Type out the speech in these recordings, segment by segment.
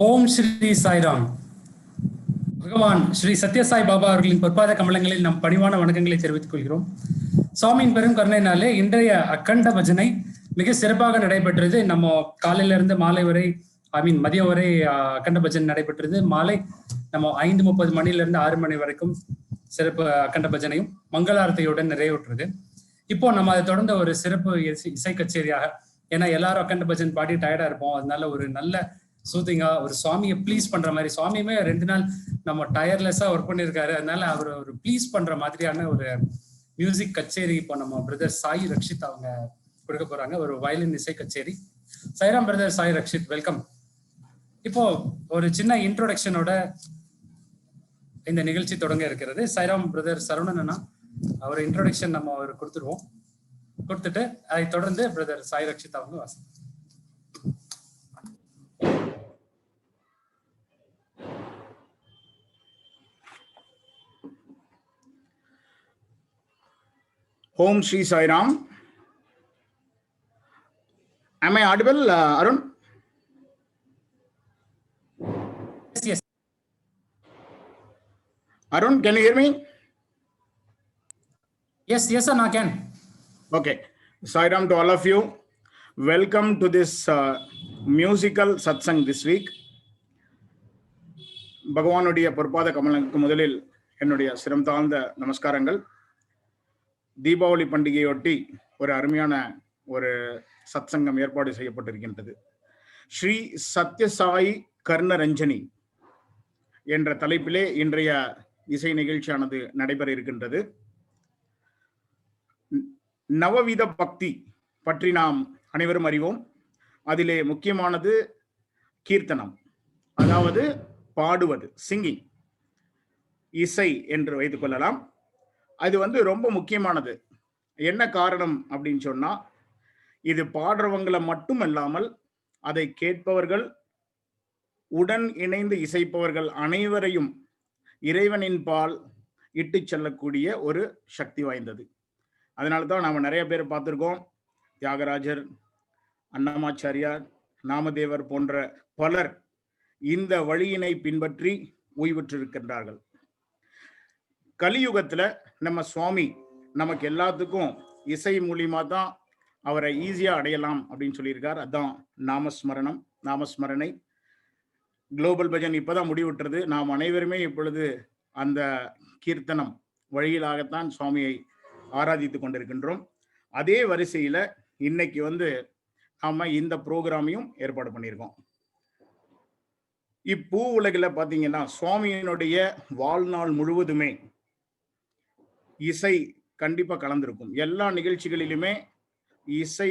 ஓம் ஸ்ரீ சாய்ராம். பகவான் ஸ்ரீ சத்யசாய் பாபா அவர்களின் பொற்பாத கமலங்களில் நம் பணிவான வணக்கங்களை தெரிவித்துக் கொள்கிறோம். சுவாமியின் பெரும் கருணையினாலே இன்றைய அக்கண்ட பஜனை மிக சிறப்பாக நடைபெற்றது. நம்ம காலையில இருந்து மாலை வரை மதியம் வரை அக்கண்ட பஜனை நடைபெற்றது. மாலை நம்ம 5:30 மணிலிருந்து 6 மணி வரைக்கும் சிறப்பு அக்கண்ட பஜனையும் மங்களாரத்தையுடன் நிறைவுற்றது. இப்போ நம்ம அதை தொடர்ந்து ஒரு சிறப்பு இசை கச்சேரியாக, ஏன்னா எல்லாரும் அக்கண்ட பஜன் பாடி டயர்டா இருப்போம், அதனால ஒரு நல்ல சூத்திங்கா ஒரு சுவாமியை ப்ளீஸ் பண்ற மாதிரி, சுவாமியுமே 2 நாள் நம்ம டயர்லெஸ்ஸா ஒர்க் பண்ணியிருக்காரு, அதனால அவர் ஒரு ப்ளீஸ் பண்ற மாதிரியான ஒரு மியூசிக் கச்சேரி இப்போ நம்ம பிரதர் சாய் ரக்ஷித் அவங்க கொடுக்க போறாங்க. ஒரு வயலின் இசை கச்சேரி. Sairam brother Sai Rakshit, welcome. இப்போ ஒரு சின்ன இன்ட்ரோடக்ஷனோட இந்த நிகழ்ச்சி தொடங்க இருக்கிறது. சாய்ராம் பிரதர் சரவணன் அவர் இன்ட்ரோடக்ஷன் நம்ம அவர் கொடுத்துருவோம். கொடுத்துட்டு அதை தொடர்ந்து பிரதர் சாய் ரக்ஷித் அவங்க வாசி. Om Shri Sai Ram. Am I audible, Arun? Arun, can you hear me? Yes, sir, I can. Okay. Sairam to all of you. Welcome to this musical satsang this week. பகவானுடைய பொற்பாத கமலங்களுக்கு முதலில் என்னுடைய சிரம் தாழ்ந்த நமஸ்காரங்கள். தீபாவளி பண்டிகையொட்டி ஒரு அருமையான ஒரு சத்சங்கம் ஏற்பாடு செய்யப்பட்டிருக்கின்றது. ஸ்ரீ சத்யசாயி கர்ணரஞ்சனி என்ற தலைப்பிலே இன்றைய இசை நிகழ்ச்சியானது நடைபெற இருக்கின்றது. நவவித பக்தி பற்றி நாம் அனைவரும் அறிவோம். அதிலே முக்கியமானது கீர்த்தனம், அதாவது பாடுவது, சிங்கிங், இசை என்று வைத்துக் கொள்ளலாம். அது ரொம்ப முக்கியமானது. என்ன காரணம் அப்படின்னு சொன்னா, இது பாடுறவங்களை மட்டும் அல்லாமல் அதை கேட்பவர்கள், உடன் இணைந்து இசைப்பவர்கள் அனைவரையும் இறைவனின் பால் இட்டு செல்லக்கூடிய ஒரு சக்தி வாய்ந்தது. அதனால்தான் நாம நிறைய பேர் பார்த்திருக்கோம். தியாகராஜர், அன்னமாச்சாரியார், நாமதேவர் போன்ற பலர் இந்த வழியினை பின்பற்றி ஓய்வுற்றிருக்கின்றார்கள். கலியுகத்துல நம்ம சுவாமி நமக்கு எல்லாத்துக்கும் இசை மூலியமா தான் அவரை ஈஸியா அடையலாம் அப்படின்னு சொல்லியிருக்கார். அதான் நாமஸ்மரணம், நாமஸ்மரணை. குளோபல் பஜன் இப்பதான் முடிவுற்றது. நாம் அனைவருமே இப்பொழுது அந்த கீர்த்தனம் வழியிலாகத்தான் சுவாமியை ஆராதித்து கொண்டிருக்கின்றோம். அதே வரிசையில இன்னைக்கு நாம இந்த ப்ரோக்ராமையும் ஏற்பாடு பண்ணியிருக்கோம். இப்பூ உலகில் பார்த்தீங்கன்னா சுவாமியினுடைய வாழ்நாள் முழுவதுமே இசை கண்டிப்பா கலந்திருக்கும். எல்லா நிகழ்ச்சிகளிலுமே இசை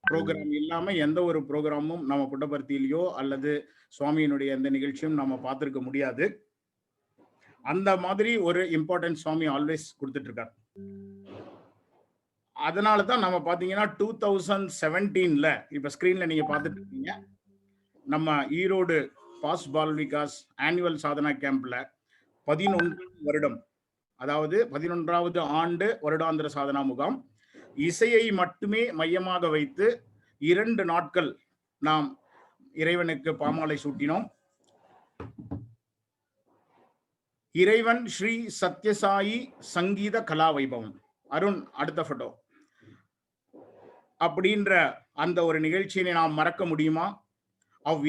ப்ரோக்ராம் இல்லாம எந்த ஒரு ப்ரோக்ராமும் நம்ம புட்டபர்த்தியிலையோ அல்லது சுவாமியினுடைய எந்த நிகழ்ச்சியும் நம்ம பார்த்திருக்க முடியாது. அந்த மாதிரி ஒரு இம்பார்ட்டன்ஸ் சுவாமி ஆல்வேஸ் கொடுத்துட்டு இருக்காரு. அதனால தான் நம்ம பார்த்தீங்கன்னா 2017ல இப்ப ஸ்கிரீன்ல நீங்க பார்த்துட்டு இருக்கீங்க, நம்ம ஈரோடு பாஸ் பால் விகாஸ் ஆனுவல் சாதனா கேம்ப்ல 11 வருடம், அதாவது 11வது ஆண்டு வருடாந்திர சாதனா முகாம் இசையை மட்டுமே மையமாக வைத்து 2 நாட்கள் நாம் இறைவனுக்கு பாமாலை சூட்டினோம். இறைவன் ஸ்ரீ சத்யசாயி சங்கீத கலா வைபவம். அருண், அடுத்த போட்டோ. அப்படின்ற அந்த ஒரு நிகழ்ச்சியை நாம் மறக்க முடியுமா?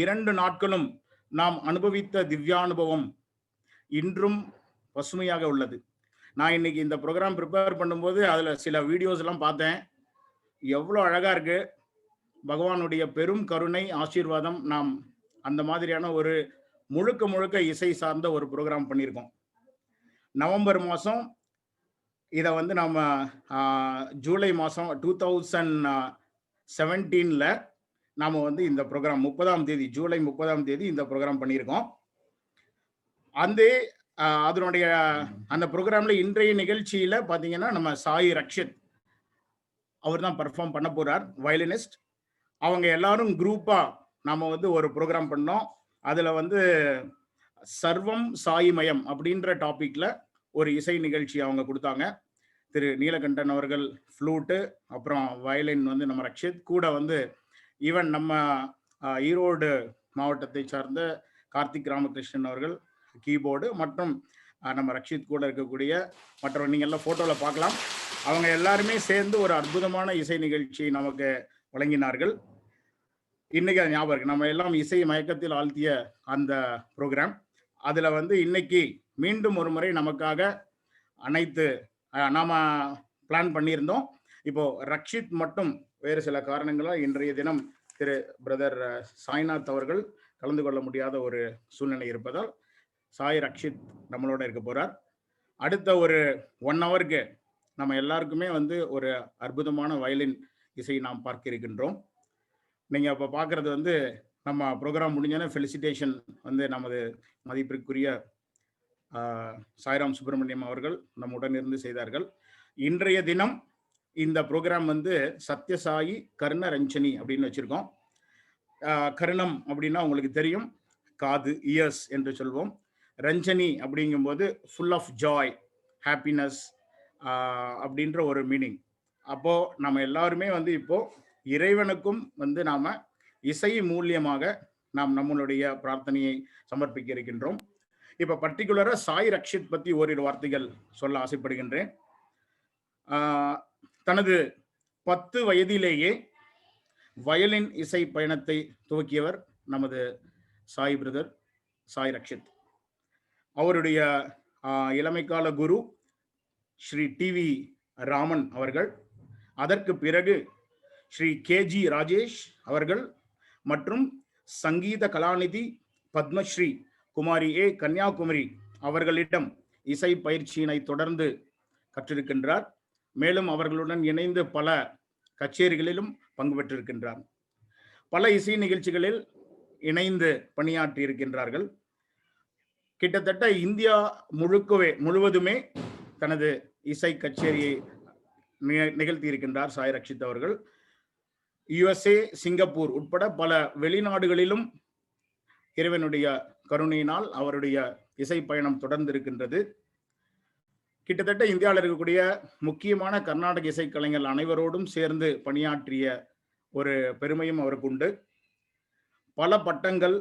2 நாட்களும் நாம் அனுபவித்த திவ்யானுபவம் இன்றும் பசுமையாக உள்ளது. நான் இன்னைக்கு இந்த ப்ரோக்ராம் ப்ரிப்பேர் பண்ணும்போது அதுல சில வீடியோஸ் எல்லாம் பார்த்தேன். எவ்வளோ அழகா இருக்கு. பகவானுடைய பெரும் கருணை, ஆசீர்வாதம். நாம் அந்த மாதிரியான ஒரு முழுக்க முழுக்க இசை சார்ந்த ஒரு ப்ரோக்ராம் பண்ணியிருக்கோம். நவம்பர் மாதம் இதை நம்ம ஜூலை மாதம் 2017ல நாம் இந்த ப்ரோக்ராம் 30ஆம் தேதி, ஜூலை 30ஆம் தேதி இந்த ப்ரோக்ராம் பண்ணியிருக்கோம். அதனுடைய அந்த ப்ரோக்ராம்ல இன்றைய நிகழ்ச்சியில பார்த்தீங்கன்னா நம்ம சாய் ரக்ஷித் அவர் தான் பர்ஃபார்ம் பண்ண போறார், வயலினிஸ்ட். அவங்க எல்லாரும் குரூப்பா நாம ஒரு ப்ரோக்ராம் பண்ணோம். அதுல சர்வம் சாயிமயம் அப்படின்ற டாபிக்ல ஒரு இசை நிகழ்ச்சி அவங்க கொடுத்தாங்க. திரு நீலகண்டன் அவர்கள் ஃப்ளூட்டு, அப்புறம் வயலின் நம்ம ரக்ஷித் கூட ஈவன் நம்ம ஈரோடு மாவட்டத்தை சார்ந்த கார்த்திக் ராமகிருஷ்ணன் அவர்கள் கீபோர்டு, மற்றும் நம்ம ரக்ஷித் கூட இருக்கக்கூடிய மற்றவங்க நீங்க எல்லாம் போட்டோல பார்க்கலாம். அவங்க எல்லாருமே சேர்ந்து ஒரு அற்புதமான இசை நிகழ்ச்சியை நமக்கு வழங்கினார்கள். இன்னைக்கு அது ஞாபகம் இருக்கு. நம்ம எல்லாம் இசை மயக்கத்தில் ஆழ்த்திய அந்த ப்ரோக்ராம். அதுல இன்னைக்கு மீண்டும் ஒரு முறை நமக்காக அனைத்து நாம பிளான் பண்ணியிருந்தோம். இப்போ ரக்ஷித் மட்டும் வேறு சில காரணங்களால் இன்றைய தினம் திரு பிரதர் சாய்நாத் அவர்கள் கலந்து கொள்ள முடியாத ஒரு சூழ்நிலை இருப்பதால் சாய் ரக்ஷித் நம்மளோட இருக்க போறார். அடுத்த ஒரு 1 ஹவருக்கு நம்ம எல்லாருக்குமே ஒரு அற்புதமான வயலின் இசை நாம் பார்க்க இருக்கின்றோம். நீங்க இப்ப பாக்குறது நம்ம ப்ரோக்ராம் முடிஞ்சோன்னா ஃபெலிசிட்டேஷன் நமது மதிப்பிற்குரிய சாய்ராம் சுப்பிரமணியம் அவர்கள் நம்முடன் இருந்து செய்தார்கள். இன்றைய தினம் இந்த ப்ரோக்ராம் சத்யசாயி கர்ணரஞ்சனி அப்படின்னு வச்சிருக்கோம். கர்ணம் அப்படின்னா உங்களுக்கு தெரியும், காது, இயர்ஸ் என்று சொல்வோம். ரஞ்சனி அப்படிங்கும்போது ஃபுல் ஆஃப் ஜாய், ஹாப்பினஸ் அப்படின்ற ஒரு மீனிங். அப்போ நம்ம எல்லாருமே இப்போ இறைவனுக்கும் நாம இசை மூலியமாக நாம் நம்மளுடைய பிரார்த்தனையை சமர்ப்பிக்க இருக்கின்றோம். இப்ப பர்டிகுலரா சாய் ரக்ஷித் பத்தி ஓரிரு வார்த்தைகள் சொல்ல ஆசைப்படுகின்றேன். தனது 10 வயதிலேயே வயலின் இசை பயணத்தை துவக்கியவர் நமது சாய் பிரதர் சாய் ரக்ஷித். அவருடைய இளமைக்கால குரு ஸ்ரீ டிவி ராமன் அவர்கள், அதற்கு பிறகு ஸ்ரீ கேஜி ராஜேஷ் அவர்கள் மற்றும் சங்கீத கலாநிதி பத்மஸ்ரீ குமாரி ஏ கன்னியாகுமரி அவர்களிடம் இசை பயிற்சியினை தொடர்ந்து கற்றிருக்கின்றார். மேலும் அவர்களுடன் இணைந்து பல கச்சேரிகளிலும் பங்கு பெற்றிருக்கின்றார். பல இசை நிகழ்ச்சிகளில் இணைந்து பணியாற்றி இருக்கின்றார்கள். கிட்டத்தட்ட இந்தியா முழுவதுமே தனது இசை கச்சேரியை நிகழ்த்தி இருக்கின்றார் சாய் ரக்ஷித் அவர்கள். USA, சிங்கப்பூர் உட்பட பல வெளிநாடுகளிலும் இறைவனுடைய கருணையினால் அவருடைய இசை பயணம் தொடர்ந்து இருக்கின்றது. கிட்டத்தட்ட இந்தியாவில் இருக்கக்கூடிய முக்கியமான கர்நாடக இசைக்கலைஞர்கள் அனைவரோடும் சேர்ந்து பணியாற்றிய ஒரு பெருமையும் அவருக்கு உண்டு. பல பட்டங்கள்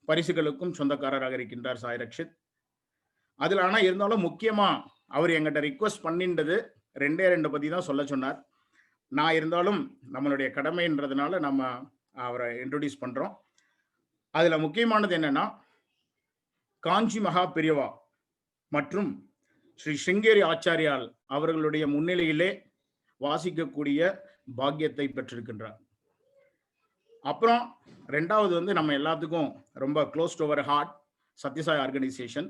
பரிசுகளுக்கும் சொந்தக்காரராக இருக்கின்றார் சாய் ரக்ஷித். அதில் ஆனால் இருந்தாலும் முக்கியமா அவர் எங்கிட்ட ரிக்வஸ்ட் பண்ணின்றது 2 பத்தி தான் சொல்ல சொன்னார். நான் இருந்தாலும் நம்மளுடைய கடமைன்றதுனால நம்ம அவரை இன்ட்ரோடியூஸ் பண்றோம். அதுல முக்கியமானது என்னன்னா, காஞ்சி மகா பெரியவா மற்றும் ஸ்ரீ ஸ்ருங்கேரி ஆச்சாரியால் அவர்களுடைய முன்னிலையிலே வாசிக்கக்கூடிய பாக்கியத்தை பெற்றிருக்கின்றார். அப்புறம் 2வது நம்ம எல்லாத்துக்கும் ரொம்ப close to our heart Sathya Sai organisation.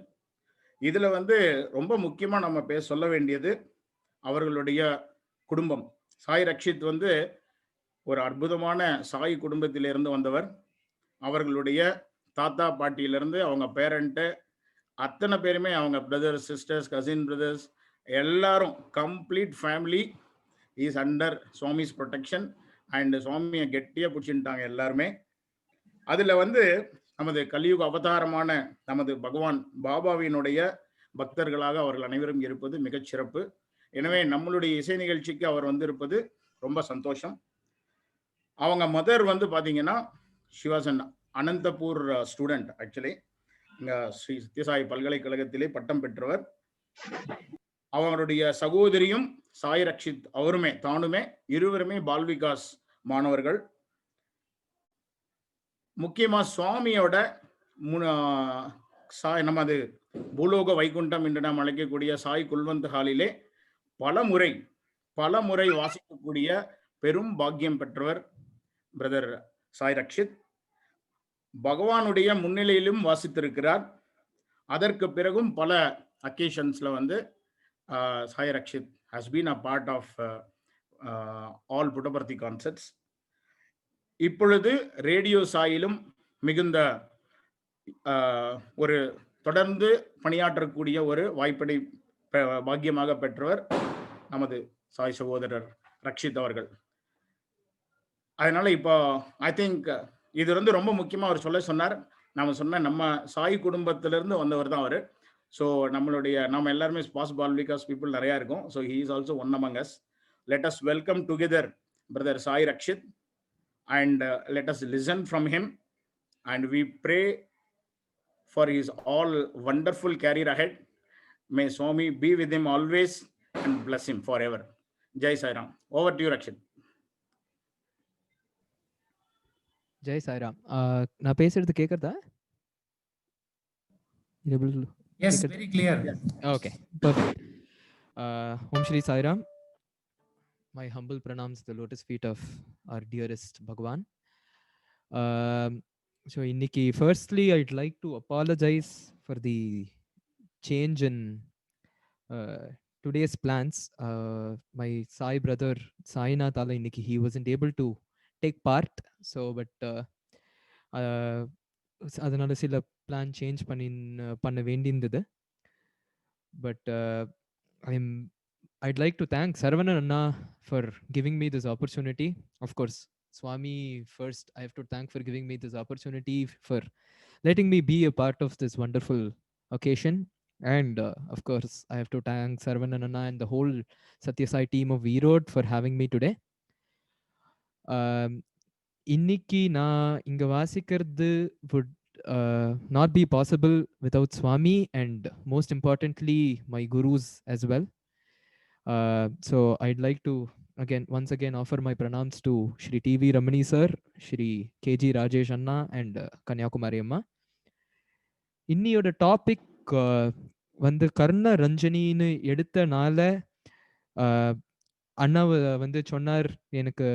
இதுல ரொம்ப முக்கியமா நம்ம சொல்ல வேண்டியது அவர்களுடைய குடும்பம். சாய் ரக்ஷித் ஒரு அற்புதமான சாய் குடும்பத்திலிருந்து வந்தவர். அவர்களுடைய தாத்தா பாட்டியிலிருந்து அவங்க பேரண்ட்டு அத்தனை பேருமே, அவங்க பிரதர்ஸ், சிஸ்டர்ஸ், கசின் பிரதர்ஸ் எல்லாரும் complete family is under Swami's protection. And சுவாமியை கெட்டியா பிடிச்சிட்டாங்க எல்லாருமே. அதுல நமது கலியுக அவதாரமான நமது பகவான் பாபாவினுடைய பக்தர்களாக அவர்கள் அனைவரும் இருப்பது மிகச் சிறப்பு. எனவே நம்மளுடைய இசை நிகழ்ச்சிக்கு அவர் இருப்பது ரொம்ப சந்தோஷம். அவங்க மதர் பாத்தீங்கன்னா she was an Anantapur student. Actually இங்க ஸ்ரீ சத்யசாய் பல்கலைக்கழகத்திலே பட்டம் பெற்றவர். அவருடைய சகோதரியும் சாய் ரக்ஷித் அவருமே தானுமே இருவருமே பால்விகாஸ் மாணவர்கள். முக்கியமா சுவாமியோட நமது பூலோக வைகுண்டம் என்று நாம் அழைக்கக்கூடிய சாய் குல்வந்த் ஹாலிலே பல முறை வாசிக்கக்கூடிய பெரும் பாக்கியம் பெற்றவர் பிரதர் சாய் ரக்ஷித். பகவானுடைய முன்னிலையிலும் வாசித்திருக்கிறார். அதற்கு பிறகும் பல அக்கேஷன்ஸ்ல Sai Rakshith has been a part of all Puttaparthi concerts. இப்பொழுது ரேடியோ சாயிலும் மிகுந்த ஒரு தொடர்ந்து பணியாற்றக்கூடிய ஒரு வாய்ப்பை பாக்கியமாக பெற்றவர் நமது சாய் சகோதரர் ரக்ஷித் அவர்கள். அதனால இப்போ ஐ திங்க் இது ரொம்ப முக்கியமா அவர் சொன்னார். நம்ம சாய் குடும்பத்திலிருந்து வந்தவர் தான் அவரு. ஸோ நம்ம எல்லாருமே ஸ்பாஸ் பால்விகாஸ் பீப்புள் நிறைய இருக்கும். So he is also one among us. Let us welcome together brother Sai Rakshith and let us listen from him and we pray for his all wonderful career ahead. May Swami be with him always and bless him forever. Jai Sai Ram. Over to you, Rakshit. Jai Sai Ram. நான் பேசுறது கேக்குறதா? Yes, very clear. Okay, perfect. Om Shri Sai Ram. My humble pranams to the lotus feet of our dearest Bhagwan. So Inniki, firstly I'd like to apologize for the change in today's plans. My Sai brother Sainath Ala Inniki, he wasn't able to take part. So but adanala sila plan change panna vendindது. But I'd like to thank Saravanan Anna for giving me this opportunity. Of course, Swami first I have to thank for giving me this opportunity, for letting me be a part of this wonderful occasion. And of course I have to thank Saravanan Anna and the whole Satyasai team of Erode for having me today. இன்னைக்கு நான் இங்க வாசிக்கிறது would not be possible without Swami and most importantly my gurus as well. So I'd like to once again offer my pranams to Shri TV Ramani sir, Shri KG Rajesh Anna and Kanyakumari Amma. இன்னியோட topic வந்து கர்ண ரஞ்சனின்னு எடுத்தனால அண்ணா வந்து சொன்னார் எனக்கு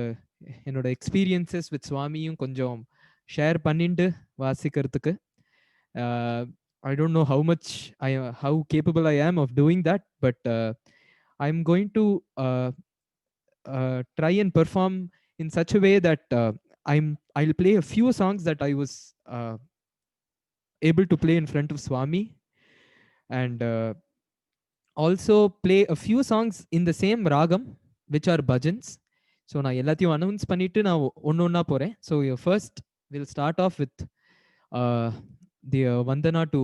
என்னோட experiences with சுவாமியும் கொஞ்சம் share பண்ணிட்டு வாசிக்கிறதுக்கு. I don't know how capable I am of doing that, but I'm going to try and perform in such a way that I'll play a few songs that I was able to play in front of Swami, and also play a few songs in the same ragam which are bhajans. So நான் எல்லாத்தையும் announce பண்ணிட்டு நான் ஒன்னொன்னா போறேன். So first we'll start off with the Vandana to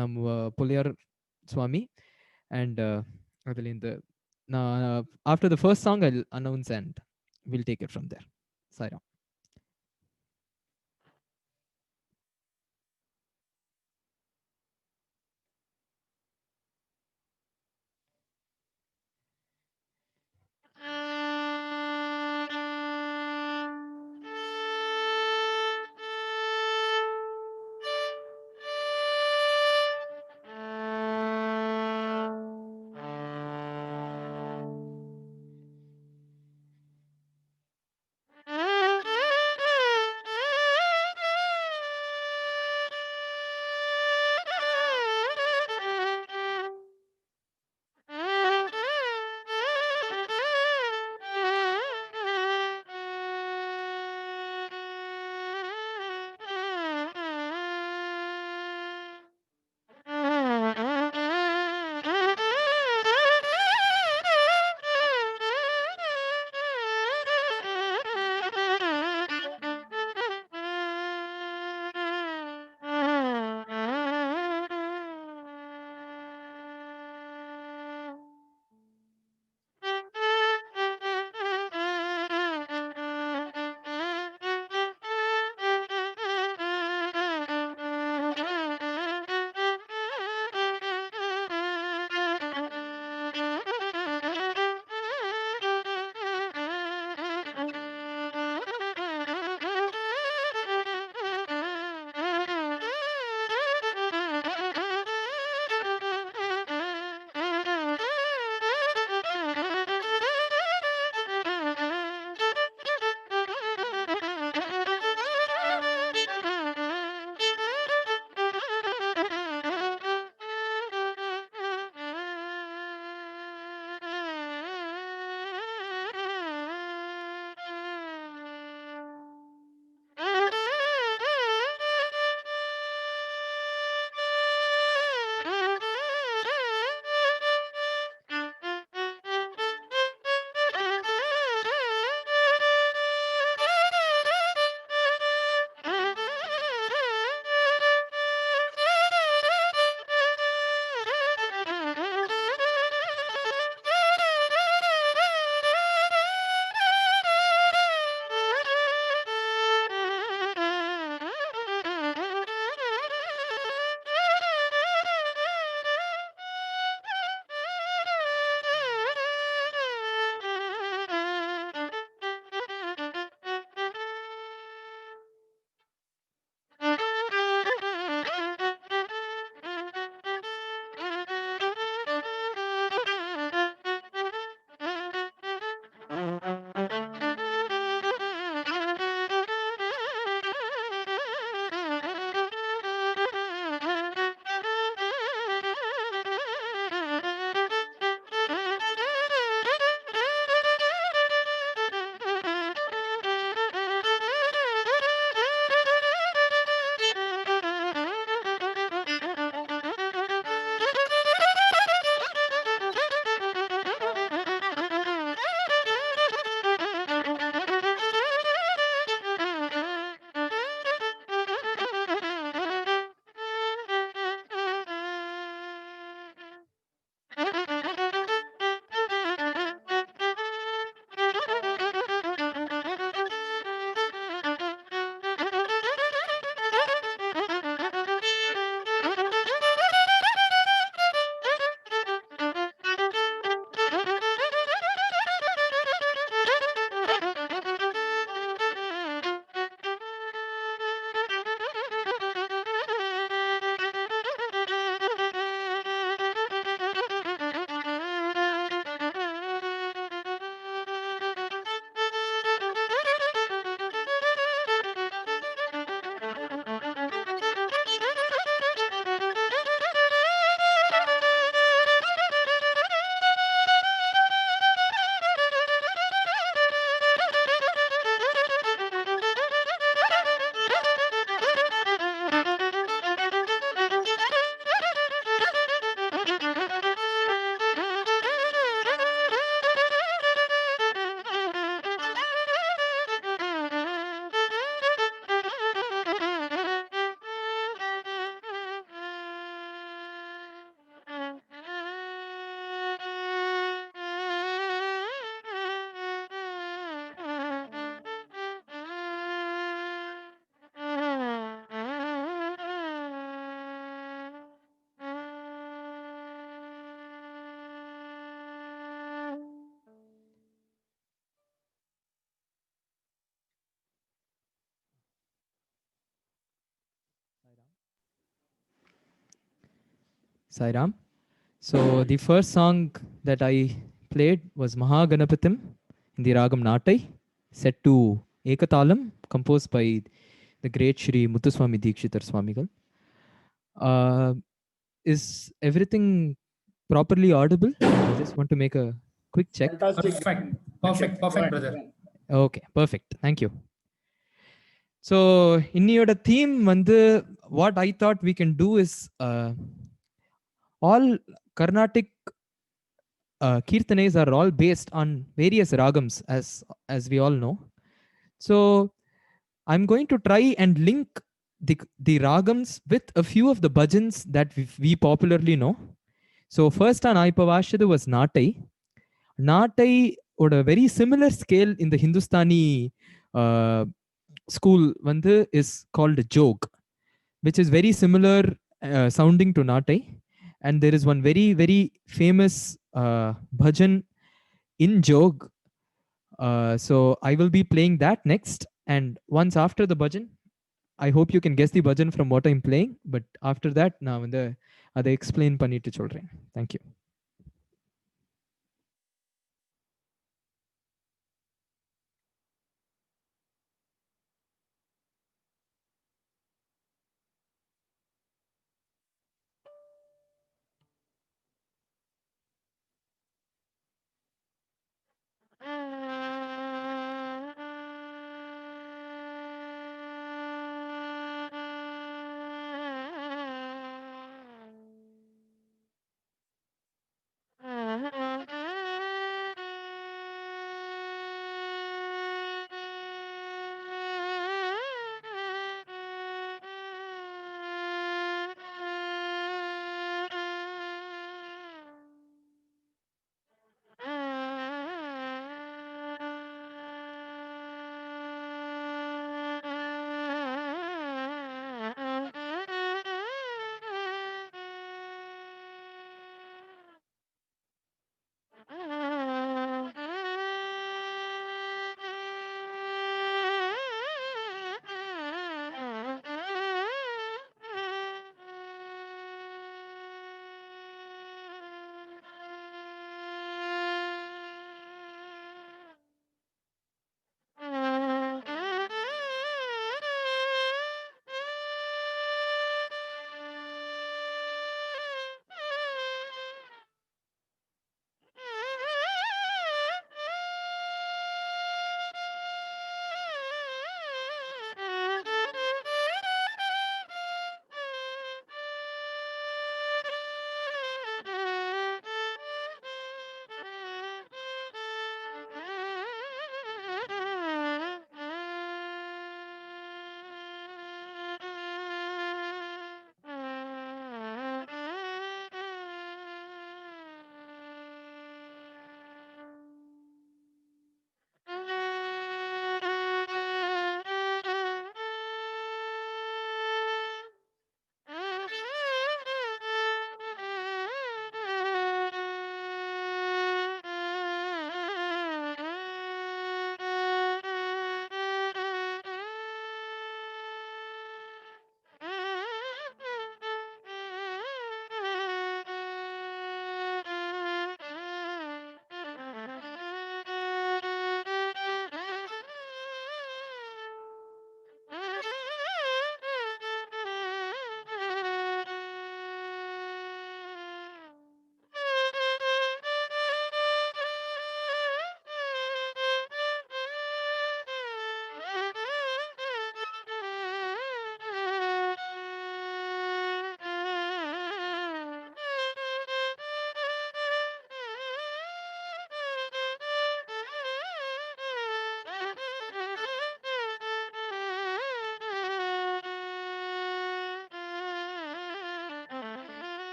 நம்ம புலியார் Swami, and அதில் இந்த நான் after the first song I'll announce and we'll take it from there. Sairam. Thank you. Sai Ram. So the first song that I played was Mahaganapatham in the Ragam Natai, set to Ekatalam, composed by the great Shri Muthuswami Dikshitar Swamigal. Is everything properly audible? I just want to make a quick check. Fantastic. Perfect, brother. Okay, perfect. Thank you. So, இன்னியோட theme வந்து what I thought we can do is all Carnatic Kirtanes are all based on various ragams, as we all know. So, I'm going to try and link the ragams with a few of the bhajans that we popularly know. So, first on Aipavashadu was Natai. Natai on a very similar scale in the Hindustani school வந்து is called jog, which is very similar sounding to Natai. And there is one very, very famous bhajan in jog. So I will be playing that next. And once after the bhajan, I hope you can guess the bhajan from what I'm playing. But after that, நான் வந்து அதை explain பண்ணிட்டு சொல்றேன். Thank you.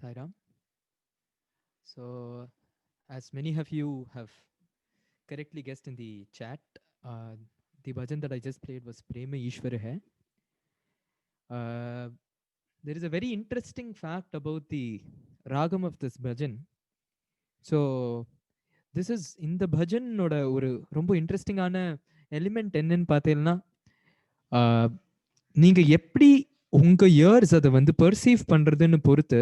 Sairam. So, as many of you have correctly guessed in the chat, uh, the bhajan that I just played was Prema Ishwara Hai. There is a very interesting fact about the ragam of this bhajan. So, this is in the bhajan oda ஒரு ரொம்ப இன்ட்ரெஸ்டிங்கான element என்னன்னு பார்த்தீங்கன்னா, நீங்க எப்படி உங்க years அதை வந்து பெர்சீவ் பண்றதுன்னு பொறுத்து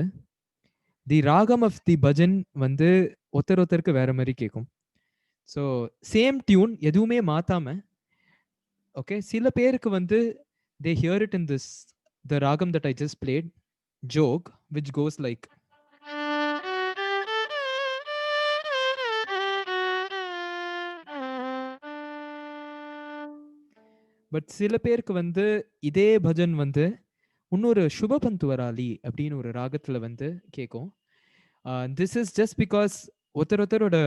தி ராகம் ஆஃப் தி பஜன் வந்து ஒருத்தருக்கு வேற மாதிரி கேட்கும். ஸோ சேம் டியூன் எதுவுமே மாத்தாம, ஓகே, சில பேருக்கு வந்து they hear it in this the ragam that I just played, Jog, which goes like. But சில பேருக்கு வந்து இதே பஜன் வந்து இன்னொரு சுபபந்துவராளி அப்படின்னு ஒரு ராகத்துல வந்து கேட்கும். திஸ் இஸ் ஜஸ்ட் பிகாஸ் ஒருத்தரோட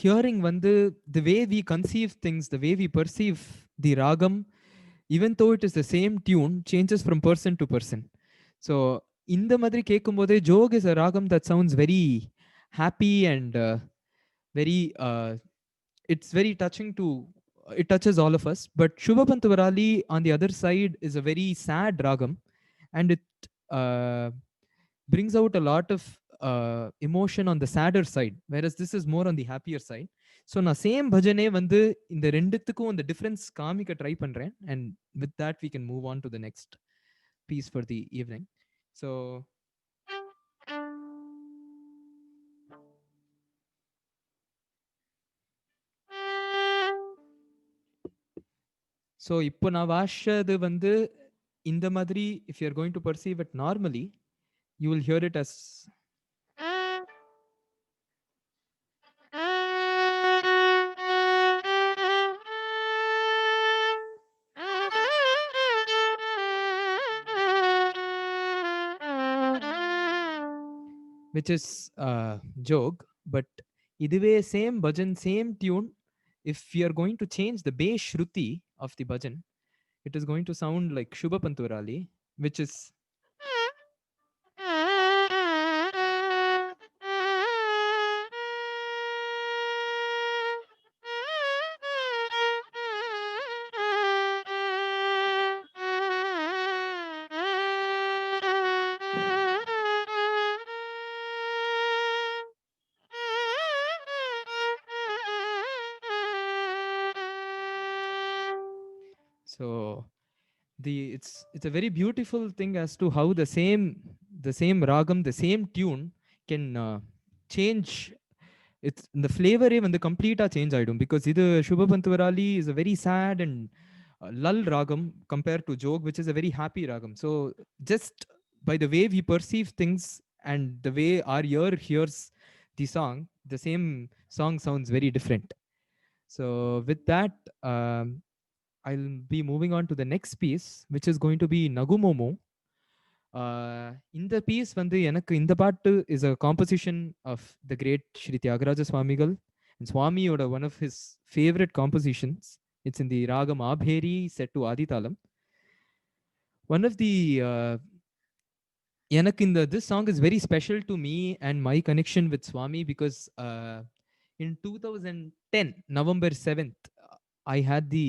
ஹியரிங் வந்து the way we conceive things, the way we perceive the ragam, even though it is the same tune, changes from person to person. So இந்த மாதிரி கேட்கும்போது Jog is a ragam that sounds very happy and very it's very touching to, it touches all of us. But Shubhapantavarali on the other side is a very sad ragam, and it brings out a lot of emotion on the sadder side, whereas this is more on the happier side. So na same bhajane vandu inda renduthukum and the difference kaamika try pandren, and with that we can move on to the next piece for the evening. So so இப்போ நான் வாஷது வந்து இந்த மாதிரி, if you are going to perceive it normally, you will hear it as which is jog. But இதுவே same bhajan, same tune, if you are going to change the base shruti of the bhajan, it is going to sound like Shubhapantavarali, which is so it's a very beautiful thing as to how the same ragam, the same tune can change. It's the flavor when the complete change aidum, because idu Shubhapantavarali is a very sad and lull ragam compared to jog, which is a very happy ragam. So just by the way we perceive things and the way our ear hears the song, the same song sounds very different. So with that, I'll be moving on to the next piece, which is going to be Nagumomo. In the piece, vandu enakku inda paattu is a composition of the great Shri Tyagaraja Swamigal, and Swami oda one of his favorite compositions. It's in the ragam Abheri set to Aditalam. One of the enakku this song is very special to me and my connection with Swami, because in 2010 November 7th I had the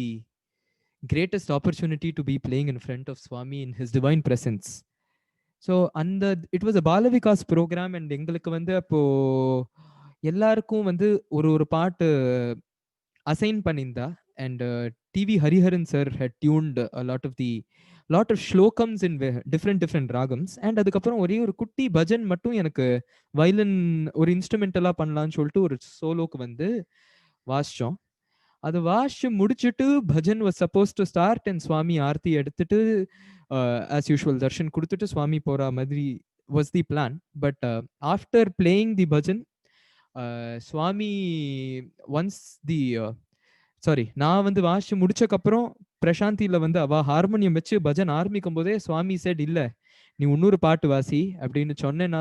greatest opportunity to be playing in front of Swami in his divine presence. So it was a Balavikas program, and எங்களுக்கு வந்து அப்போ எல்லாருக்கும் வந்து ஒரு பாட்டு assign பண்ணியிருந்தா, and TV Hariharan sir had tuned a lot of shlokams in different ragams, and அதுக்கப்புறம் ஒரே ஒரு குட்டி பஜன் மட்டும் எனக்கு வயலின் ஒரு இன்ஸ்ட்ருமெண்டலா பண்ணலாம்னு சொல்லிட்டு ஒரு சோலோக்கு வந்து வாசிச்சோம். அது வாசிச்சு முடிச்சுட்டு bhajan was supposed to start, and Swami aarti எடுத்துட்டு ஆஸ் யூஷுவல் தர்ஷன் கொடுத்துட்டு சுவாமி போற மாதிரி was the plan. But after playing the bhajan, Swami once the நான் வந்து வாசிச்சு முடிச்சக்கப்புறம் பிரசாந்தியில வந்து அவ ஹார்மோனியம் வச்சு பஜன் ஆரம்பிக்கும் போதே சுவாமி செட், இல்ல நீ இன்னொரு பாட்டு வாசி அப்படின்னு சொன்னேன்.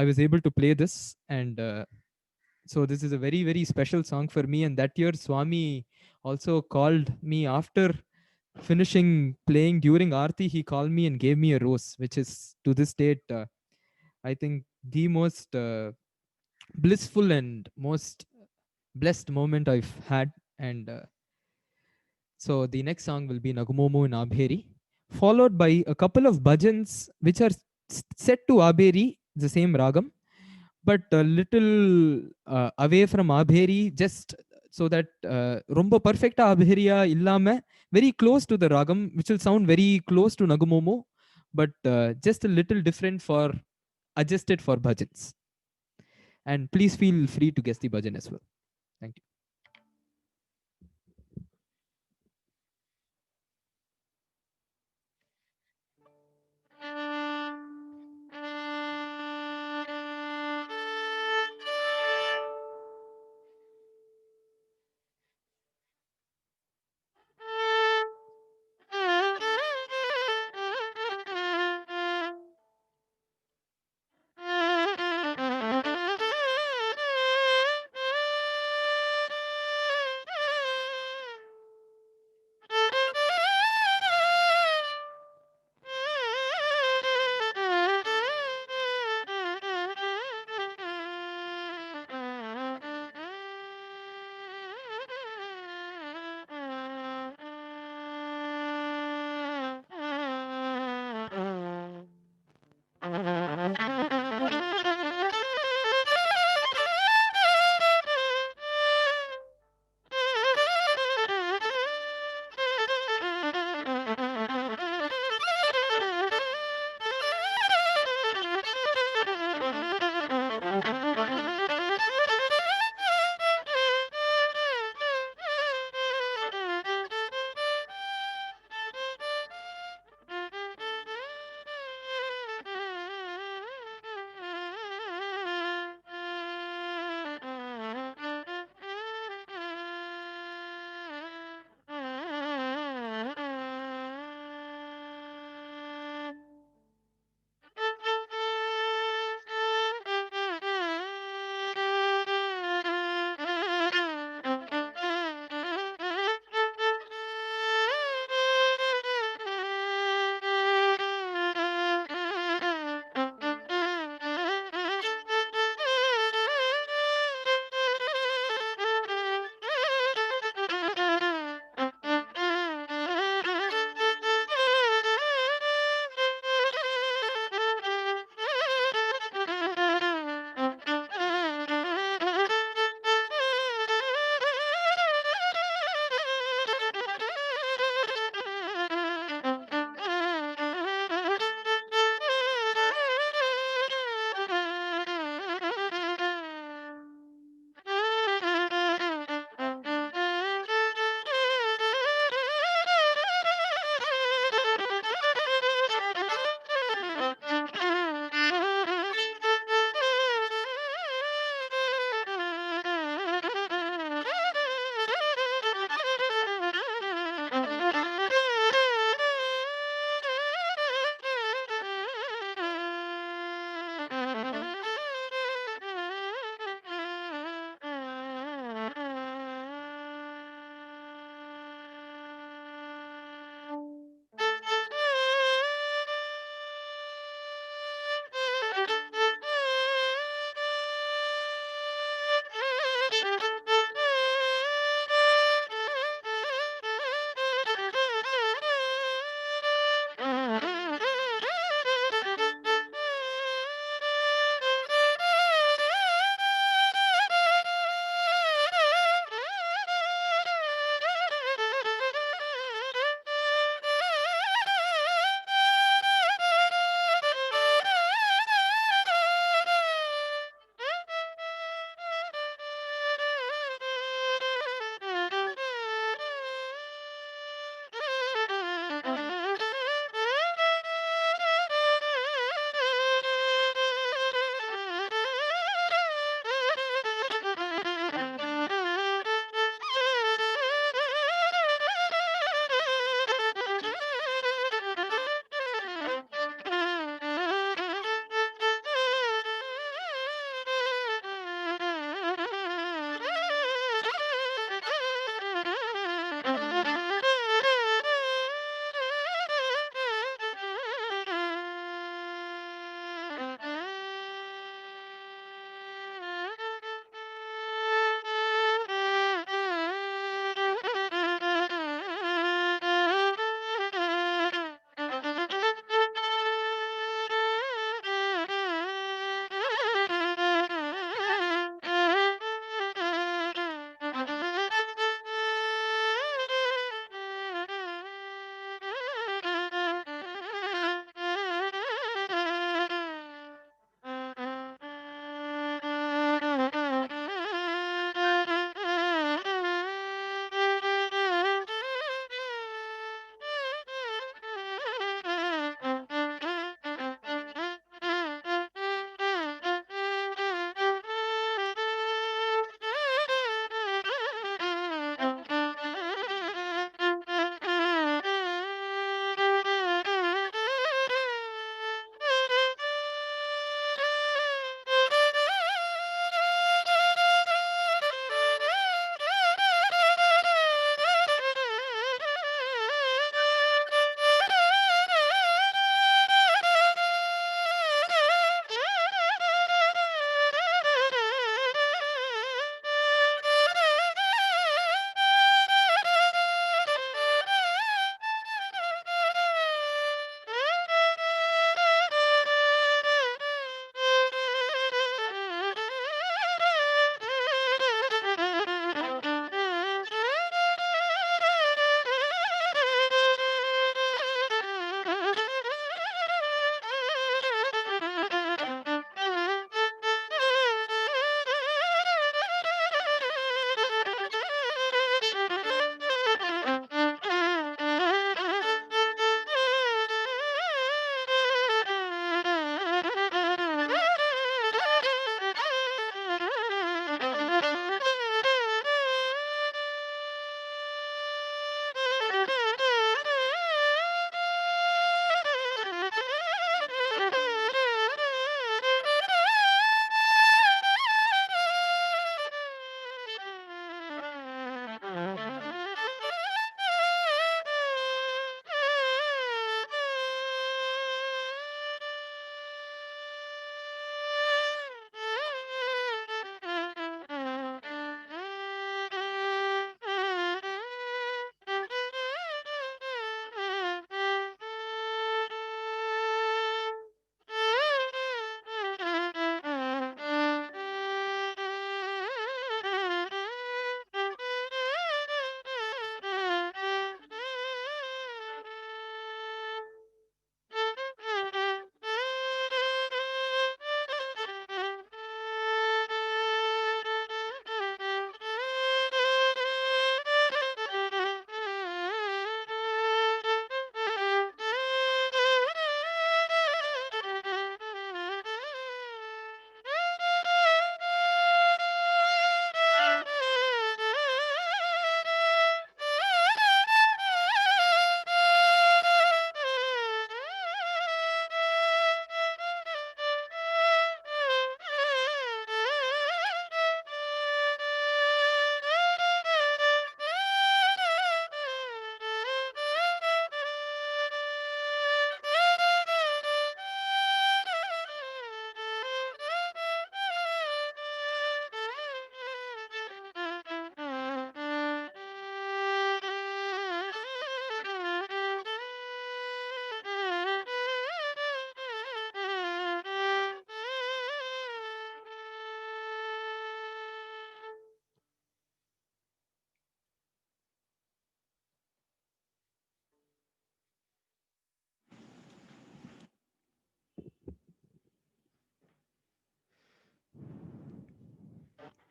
I was able to play this, and so this is a very, very special song for me. And that year Swami also called me after finishing playing during Aarti, he called me and gave me a rose, which is to this date, I think, the most blissful and most blessed moment I've had. And so the next song will be Nagumomo in Abheri, followed by a couple of bhajans which are set to Abheri, the same ragam, but a little away from Abheri, just so that Romba perfecta Abheriya illama, very close to the ragam, which will sound very close to Nagumomo, but just a little different for adjusted for bhajans. And please feel free to guess the bhajan as well. Thank you.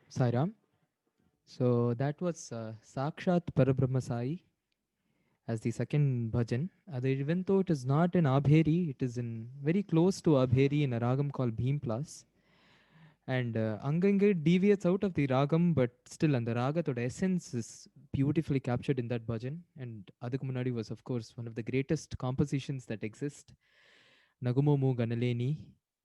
Sairam. So that was Sakshat Parabrahma Sai as the second bhajan. Even though it is not in Abheri, it is in very close to Abheri in a ragam called Bhim Plus. And Angange deviates out of the ragam, but still, and the raga, the essence is beautifully captured in that bhajan. And Adhikumunadi was, of course, one of the greatest compositions that exist. Nagumomu Ganaleni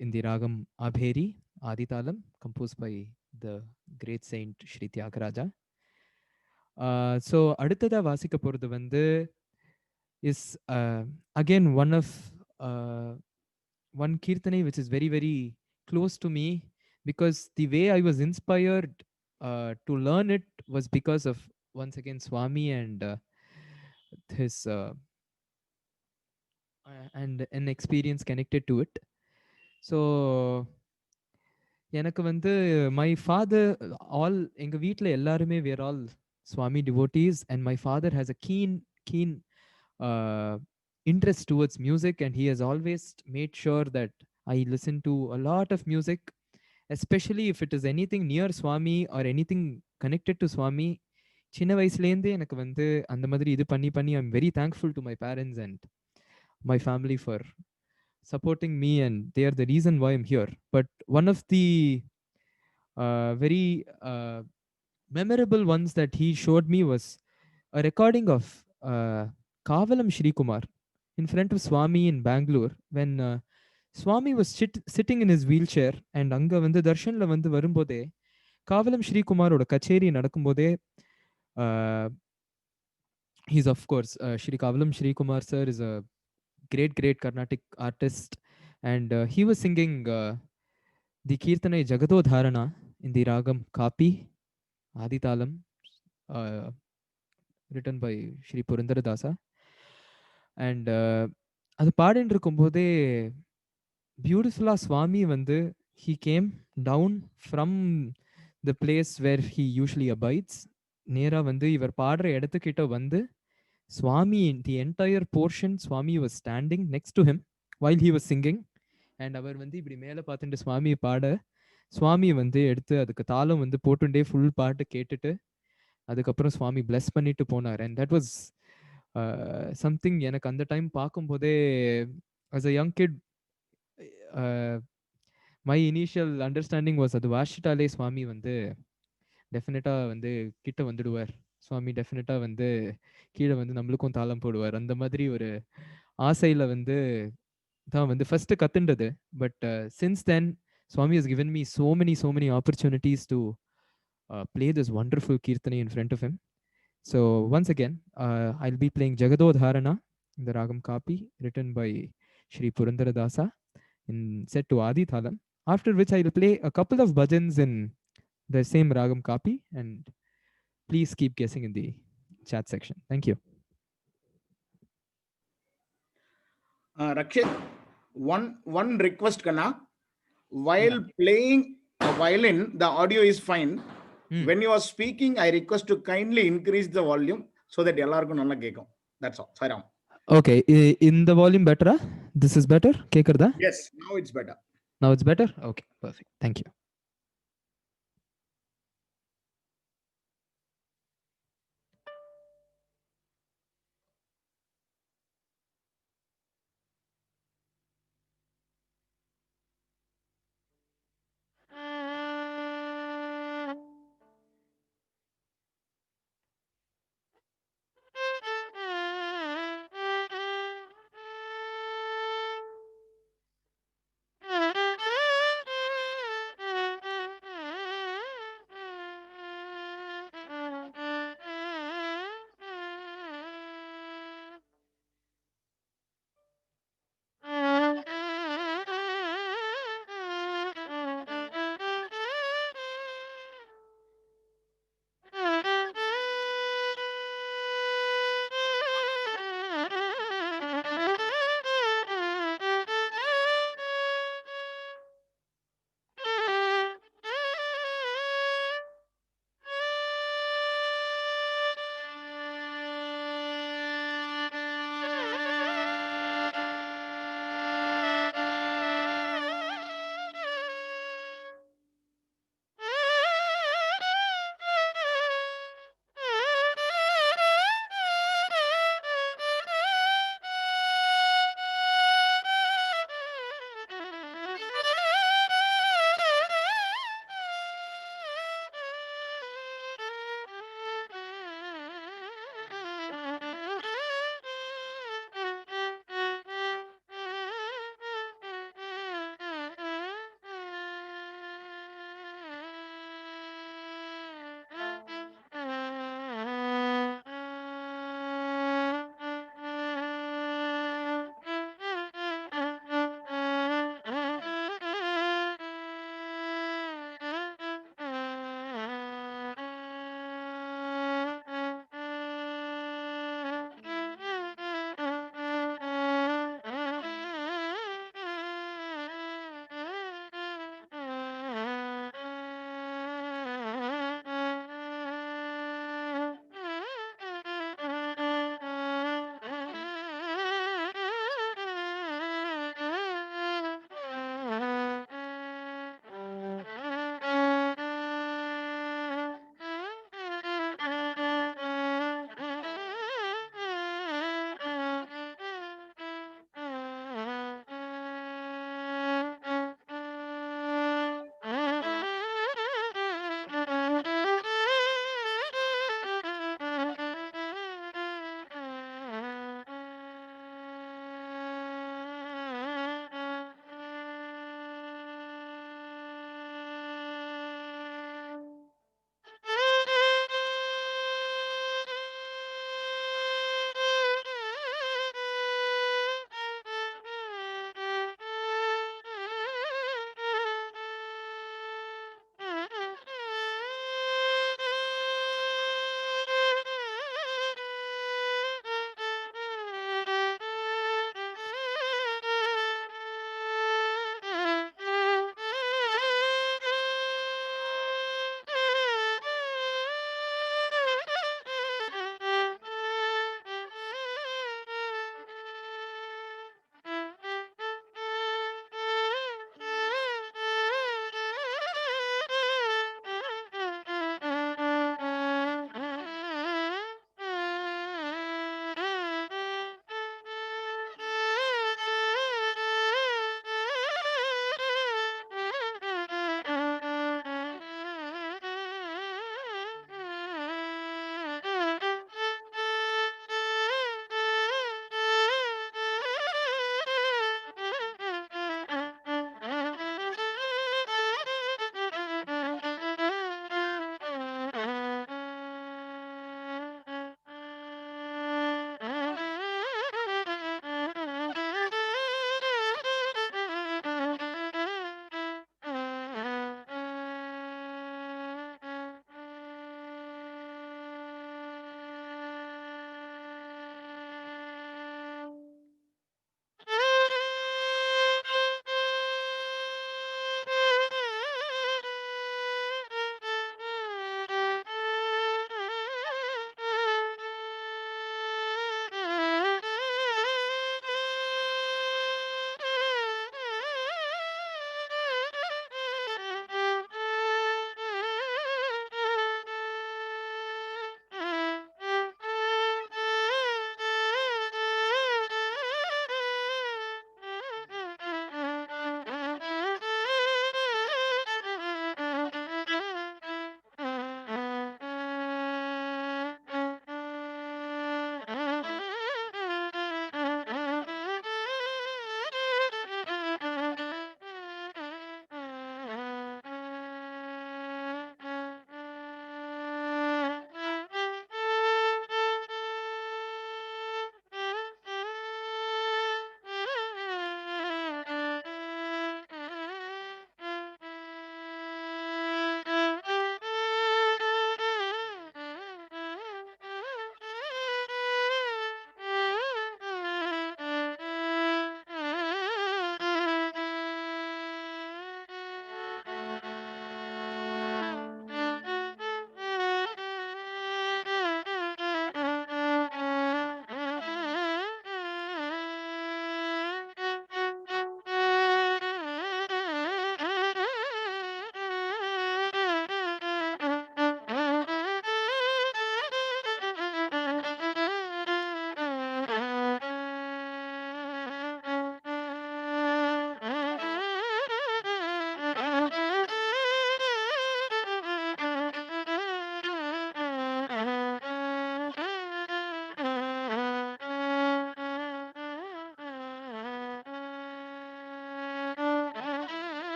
in the ragam Abheri, Aditalam, composed by the great saint Sri Tyagaraja. So அடுத்ததா வாசிக்க போறது வந்து is again one kirtane which is very very close to me, because the way I was inspired to learn it was because of, once again, Swami and his and an experience connected to it. So எனக்கு வந்து my father, all எங்க வீட்ல எல்லாருமே we are all Swami devotees, and my father has a keen uh, interest towards music, and he has always made sure that I listen to a lot of music, especially if it is anything near Swami or anything connected to Swami. சின்ன வயசுலேருந்தே எனக்கு வந்து அந்த மாதிரி இது பண்ணி பண்ணி I'm very thankful to my parents and my family for supporting me, and they are the reason why I'm here. But one of the very memorable ones that he showed me was a recording of Kavalam Shri Kumar in front of Swami in Bangalore, when Swami was sitting in his wheelchair, and அங்க வந்து தர்ஷன்ல வந்து வரும்போதே காவலம் ஸ்ரீகுமாரோட கச்சேரி நடக்கும்போதே he's of course Shri Kavalam Shri Kumar sir is a great Carnatic artist, and he was singing the Kirtanai Jagado Dharana in the ragam Kapi Aditalam, uh, written by Shri Purandaradasa. And அது பாடிட்டு இருக்கும்போதே பியூட்டிஃபுல்லா சுவாமி வந்து he came down from the place where he usually abides. நேரா வந்து இவர் பாடுற இடத்துக்கிட்ட வந்து சுவாமி, the entire portion Swami was standing next to him while he was singing, and அவர் வந்து இப்படி மேலே பார்த்துட்டு சுவாமியை பாட, சுவாமி வந்து எடுத்து அதுக்கு தாளம் வந்து போட்டுட்டே ஃபுல் பாட்டு கேட்டுட்டு அதுக்கப்புறம் சுவாமி bless பண்ணிட்டு போனார். And that was something எனக்கு அந்த டைம் பார்க்கும்போதே, as a young kid, my initial understanding was அது வாசிட்டாலே சுவாமி வந்து டெஃபினட்டா வந்து கிட்ட வந்துடுவார், சுவாமி டெஃபினட்டா வந்து கீழே வந்து நம்மளுக்கும் தாளம் போடுவார், அந்த மாதிரி ஒரு ஆசையில வந்து தான் வந்து ஃபர்ஸ்ட் கத்துண்டது. But since then Swami has given me so many opportunities to play this wonderful kirtane in front of him. So once again, I'll be playing Jagado Dharana in the Ragam Kapi, written by Shri Purandaradasa, in set to Adi Thalam. After which I will play a couple of bhajans in the same Ragam Kapi, and please keep guessing in the chat section. Thank you. Rakshit, one request Kana, while playing a violin, the audio is fine. When you are speaking, I request to kindly increase the volume so that எல்லாருக்கும் நல்லா கேட்கும். That's all. Sairam. Okay, in the volume better? This is better? Kekarda? Yes, now it's better. Now it's better? Okay, perfect. Thank you.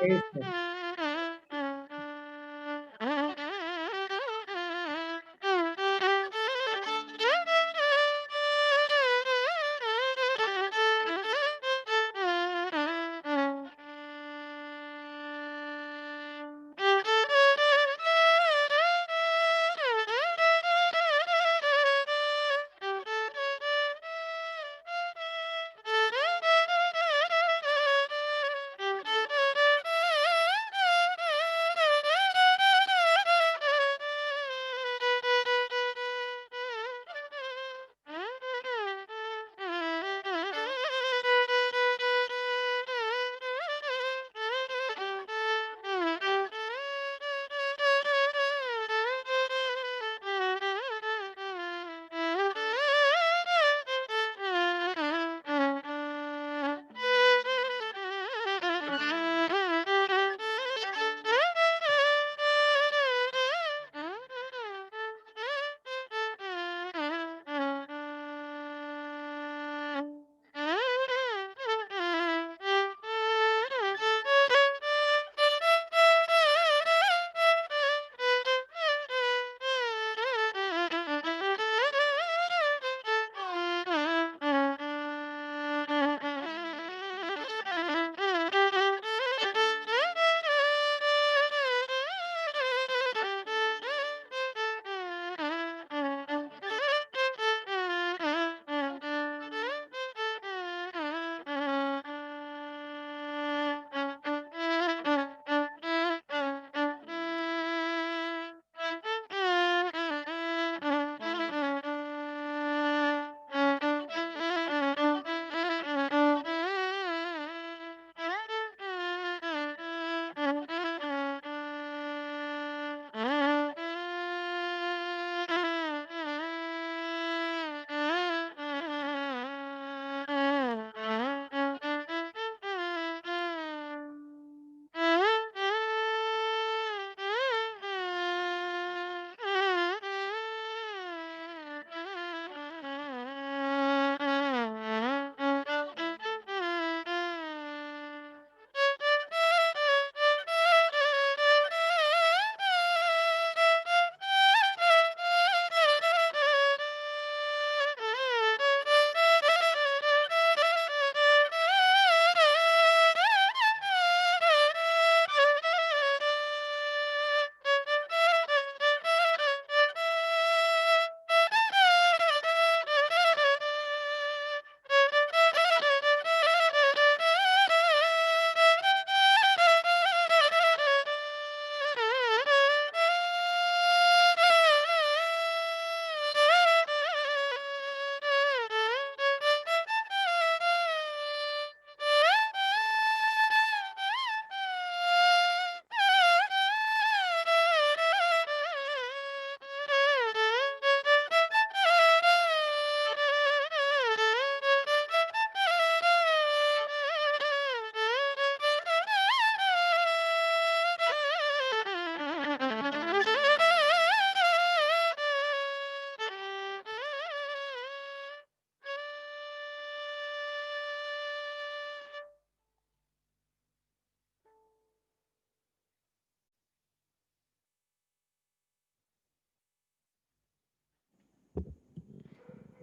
Praise God.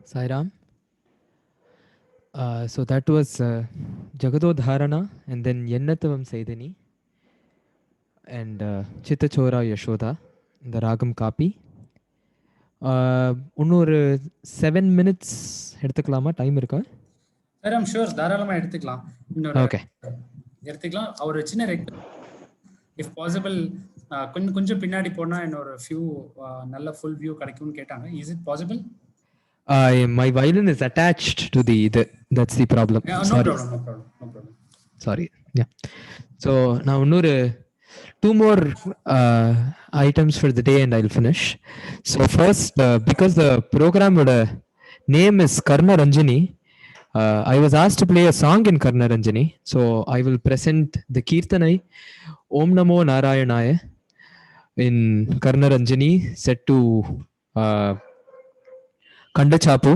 Sairam. So that was Jagadodharana and then Yennatavam Saidani and Chittachora Yashoda, the Ragam Kapi. இன்னொரு 7 minutes எடுத்துக்கலாமா? Time இருக்கா? Sir I'm sure, தாராளமா எடுத்துக்கலாம். இன்னொரு okay, எடுத்துக்கலாம். ஒரு சின்ன if possible கொஞ்சம் பின்னாடி போனா இன்னொரு ஃபியூ நல்ல ஃபுல் வியூ கிடைக்கும்னு கேட்டாங்க. Is it possible? my violin is attached to that's the problem. No Sorry. problem. Sorry. Yeah. So now இன்னொரு 2 more items for the day and I'll finish. So first, because the program name is Karna Ranjani, I was asked to play a song in Karna Ranjani. So I will present the Kirtanai Om Namo Narayanaya in Karna Ranjani set to Kandachapu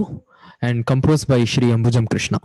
and composed by Shri Ambujam Krishna.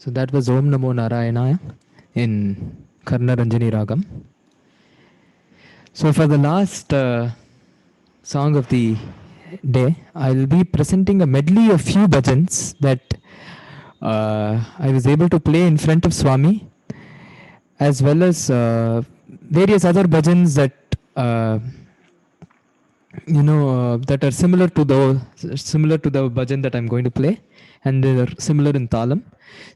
So that was Om Namo Narayana in Karna Ranjani Ragam. So for the last song of the day, I'll be presenting a medley of few bhajans that I was able to play in front of Swami, as well as various other bhajans that that are similar to the bhajan that I'm going to play, and they are similar in talam.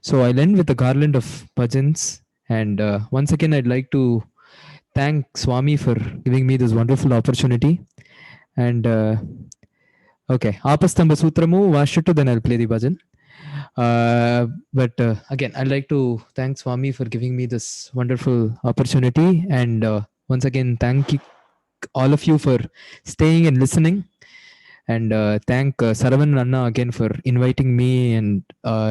So I'll end with a garland of bhajans, and once again I'd like to thank Swami for giving me this wonderful opportunity. And okay, Apastamba Sutramu Vashittu, then I'll play the bhajan. But again, I'd like to thank Swami for giving me this wonderful opportunity, and once again thank you, all of you, for staying and listening. And thank Saravanan Anna again for inviting me, and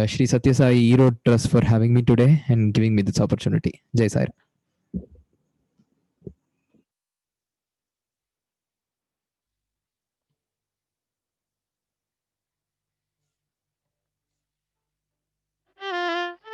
Shri Satya Sai Erode Trust for having me today and giving me this opportunity. Jai Sai. Thank you.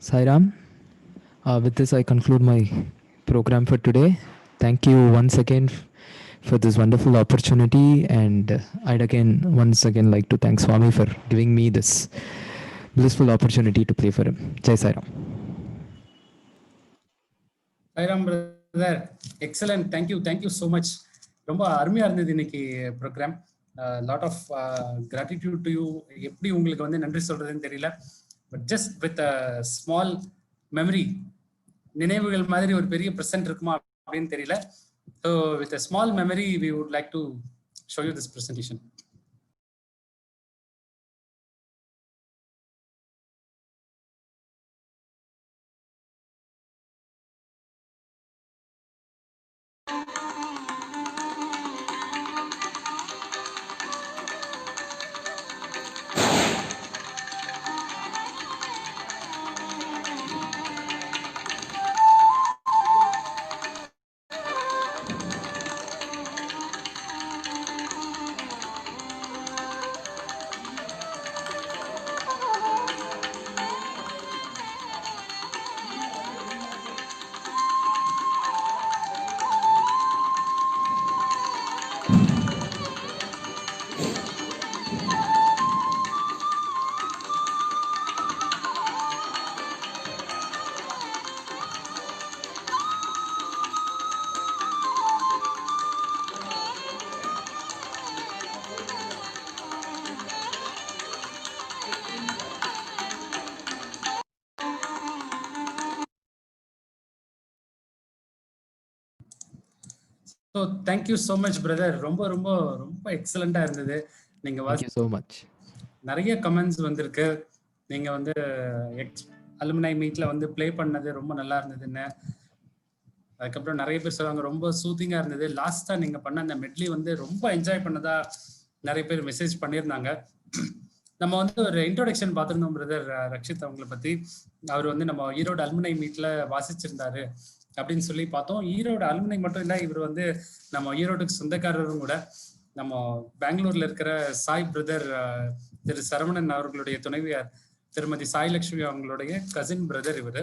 Sai Ram. With this, I conclude my program for today. Thank you once again for this wonderful opportunity, and I'd once again like to thank Swami for giving me this blissful opportunity to play for him. Jai Sai Ram. Sairam brother, excellent. Thank you so much. ரொம்ப அருமையா இருந்தது இன்னைக்கு programme. Lot of gratitude to you. எப்படி உங்களுக்கு வந்து நன்றி சொல்றதுன்னு தெரியல. But just with small memory, நினைவுகள் மாதிரி ஒரு பெரிய ப்ரெசென்ட் இருக்குமா அப்படின்னு தெரியல. So with a small memory we would like to show you this presentation. So thank you so much brother. ரொம்ப ரொம்ப ரொம்ப எக்ஸலண்டா இருந்தது. நீங்க Thank you so much. நிறைய கமெண்ட்ஸ் வந்திருக்கு. நீங்க வந்து அலுமினை மீட்ல வந்து ப்ளே பண்ணது ரொம்ப நல்லா இருந்ததுன்னு. அதுக்கப்புறம் நிறைய பேர் சொல்லுவாங்க ரொம்ப சூத்திங்கா இருந்தது. லாஸ்டா நீங்க பண்ண அந்த மெட்லி வந்து ரொம்ப என்ஜாய் பண்ணதா நிறைய பேர் மெசேஜ் பண்ணியிருந்தாங்க. நம்ம வந்து ஒரு இன்ட்ரோடக்ஷன் பார்த்துருந்தோம் பிரதர் ரக்ஷித் அவங்களை பத்தி. அவர் வந்து நம்ம ஈரோடு அலுமினை மீட்ல வாசிச்சிருந்தாரு அப்படின்னு சொல்லி பார்த்தோம். ஈரோடு அலுமினை மட்டும் இல்லை, இவர் வந்து நம்ம ஈரோடுக்கு சொந்தக்காரரும் கூட. நம்ம பெங்களூர்ல இருக்கிற சாய் பிரதர் திரு சரவணன் அவர்களுடைய துணைவியார் திருமதி சாய் லட்சுமி அவங்களுடைய கசின் பிரதர் இவர்.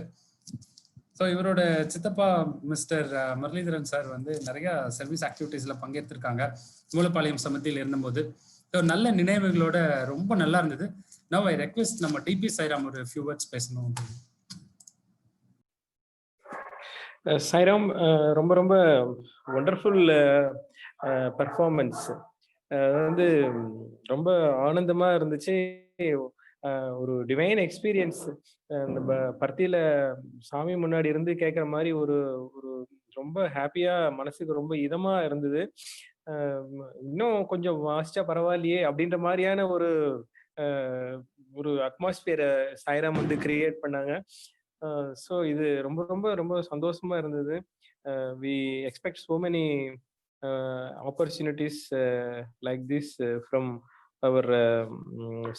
ஸோ இவரோட சித்தப்பா மிஸ்டர் முரளிதரன் சார் வந்து நிறைய சர்வீஸ் ஆக்டிவிட்டீஸ்ல பங்கேற்றிருக்காங்க மூலப்பாளையம் சமிதியில் இருந்தபோது. ஸோ நல்ல நினைவுகளோட ரொம்ப நல்லா இருந்தது. நவ் ஐ ரெக்வெஸ்ட் நம்ம டிபி சாய்ராம் ஒரு ஃபியூ வேர்ட்ஸ் பேசணும். சாய்ராம், ரொம்ப ரொம்ப ஒண்டர்ஃபுல் பர்ஃபார்மன்ஸ். வந்து ரொம்ப ஆனந்தமா இருந்துச்சு. ஒரு டிவைன் எக்ஸ்பீரியன்ஸ். இந்த பர்த்தியில சாமி முன்னாடி இருந்து கேட்குற மாதிரி ஒரு ஒரு ரொம்ப ஹாப்பியா, மனசுக்கு ரொம்ப இதமா இருந்தது. இன்னும் கொஞ்சம் வாசிச்சா பரவாயில்லையே அப்படின்ற மாதிரியான ஒரு ஒரு அட்மாஸ்பியரை சாய்ராம் வந்து கிரியேட் பண்ணாங்க. ஸோ இது ரொம்ப ரொம்ப ரொம்ப சந்தோஷமா இருந்தது. We expect so many opportunities like this from our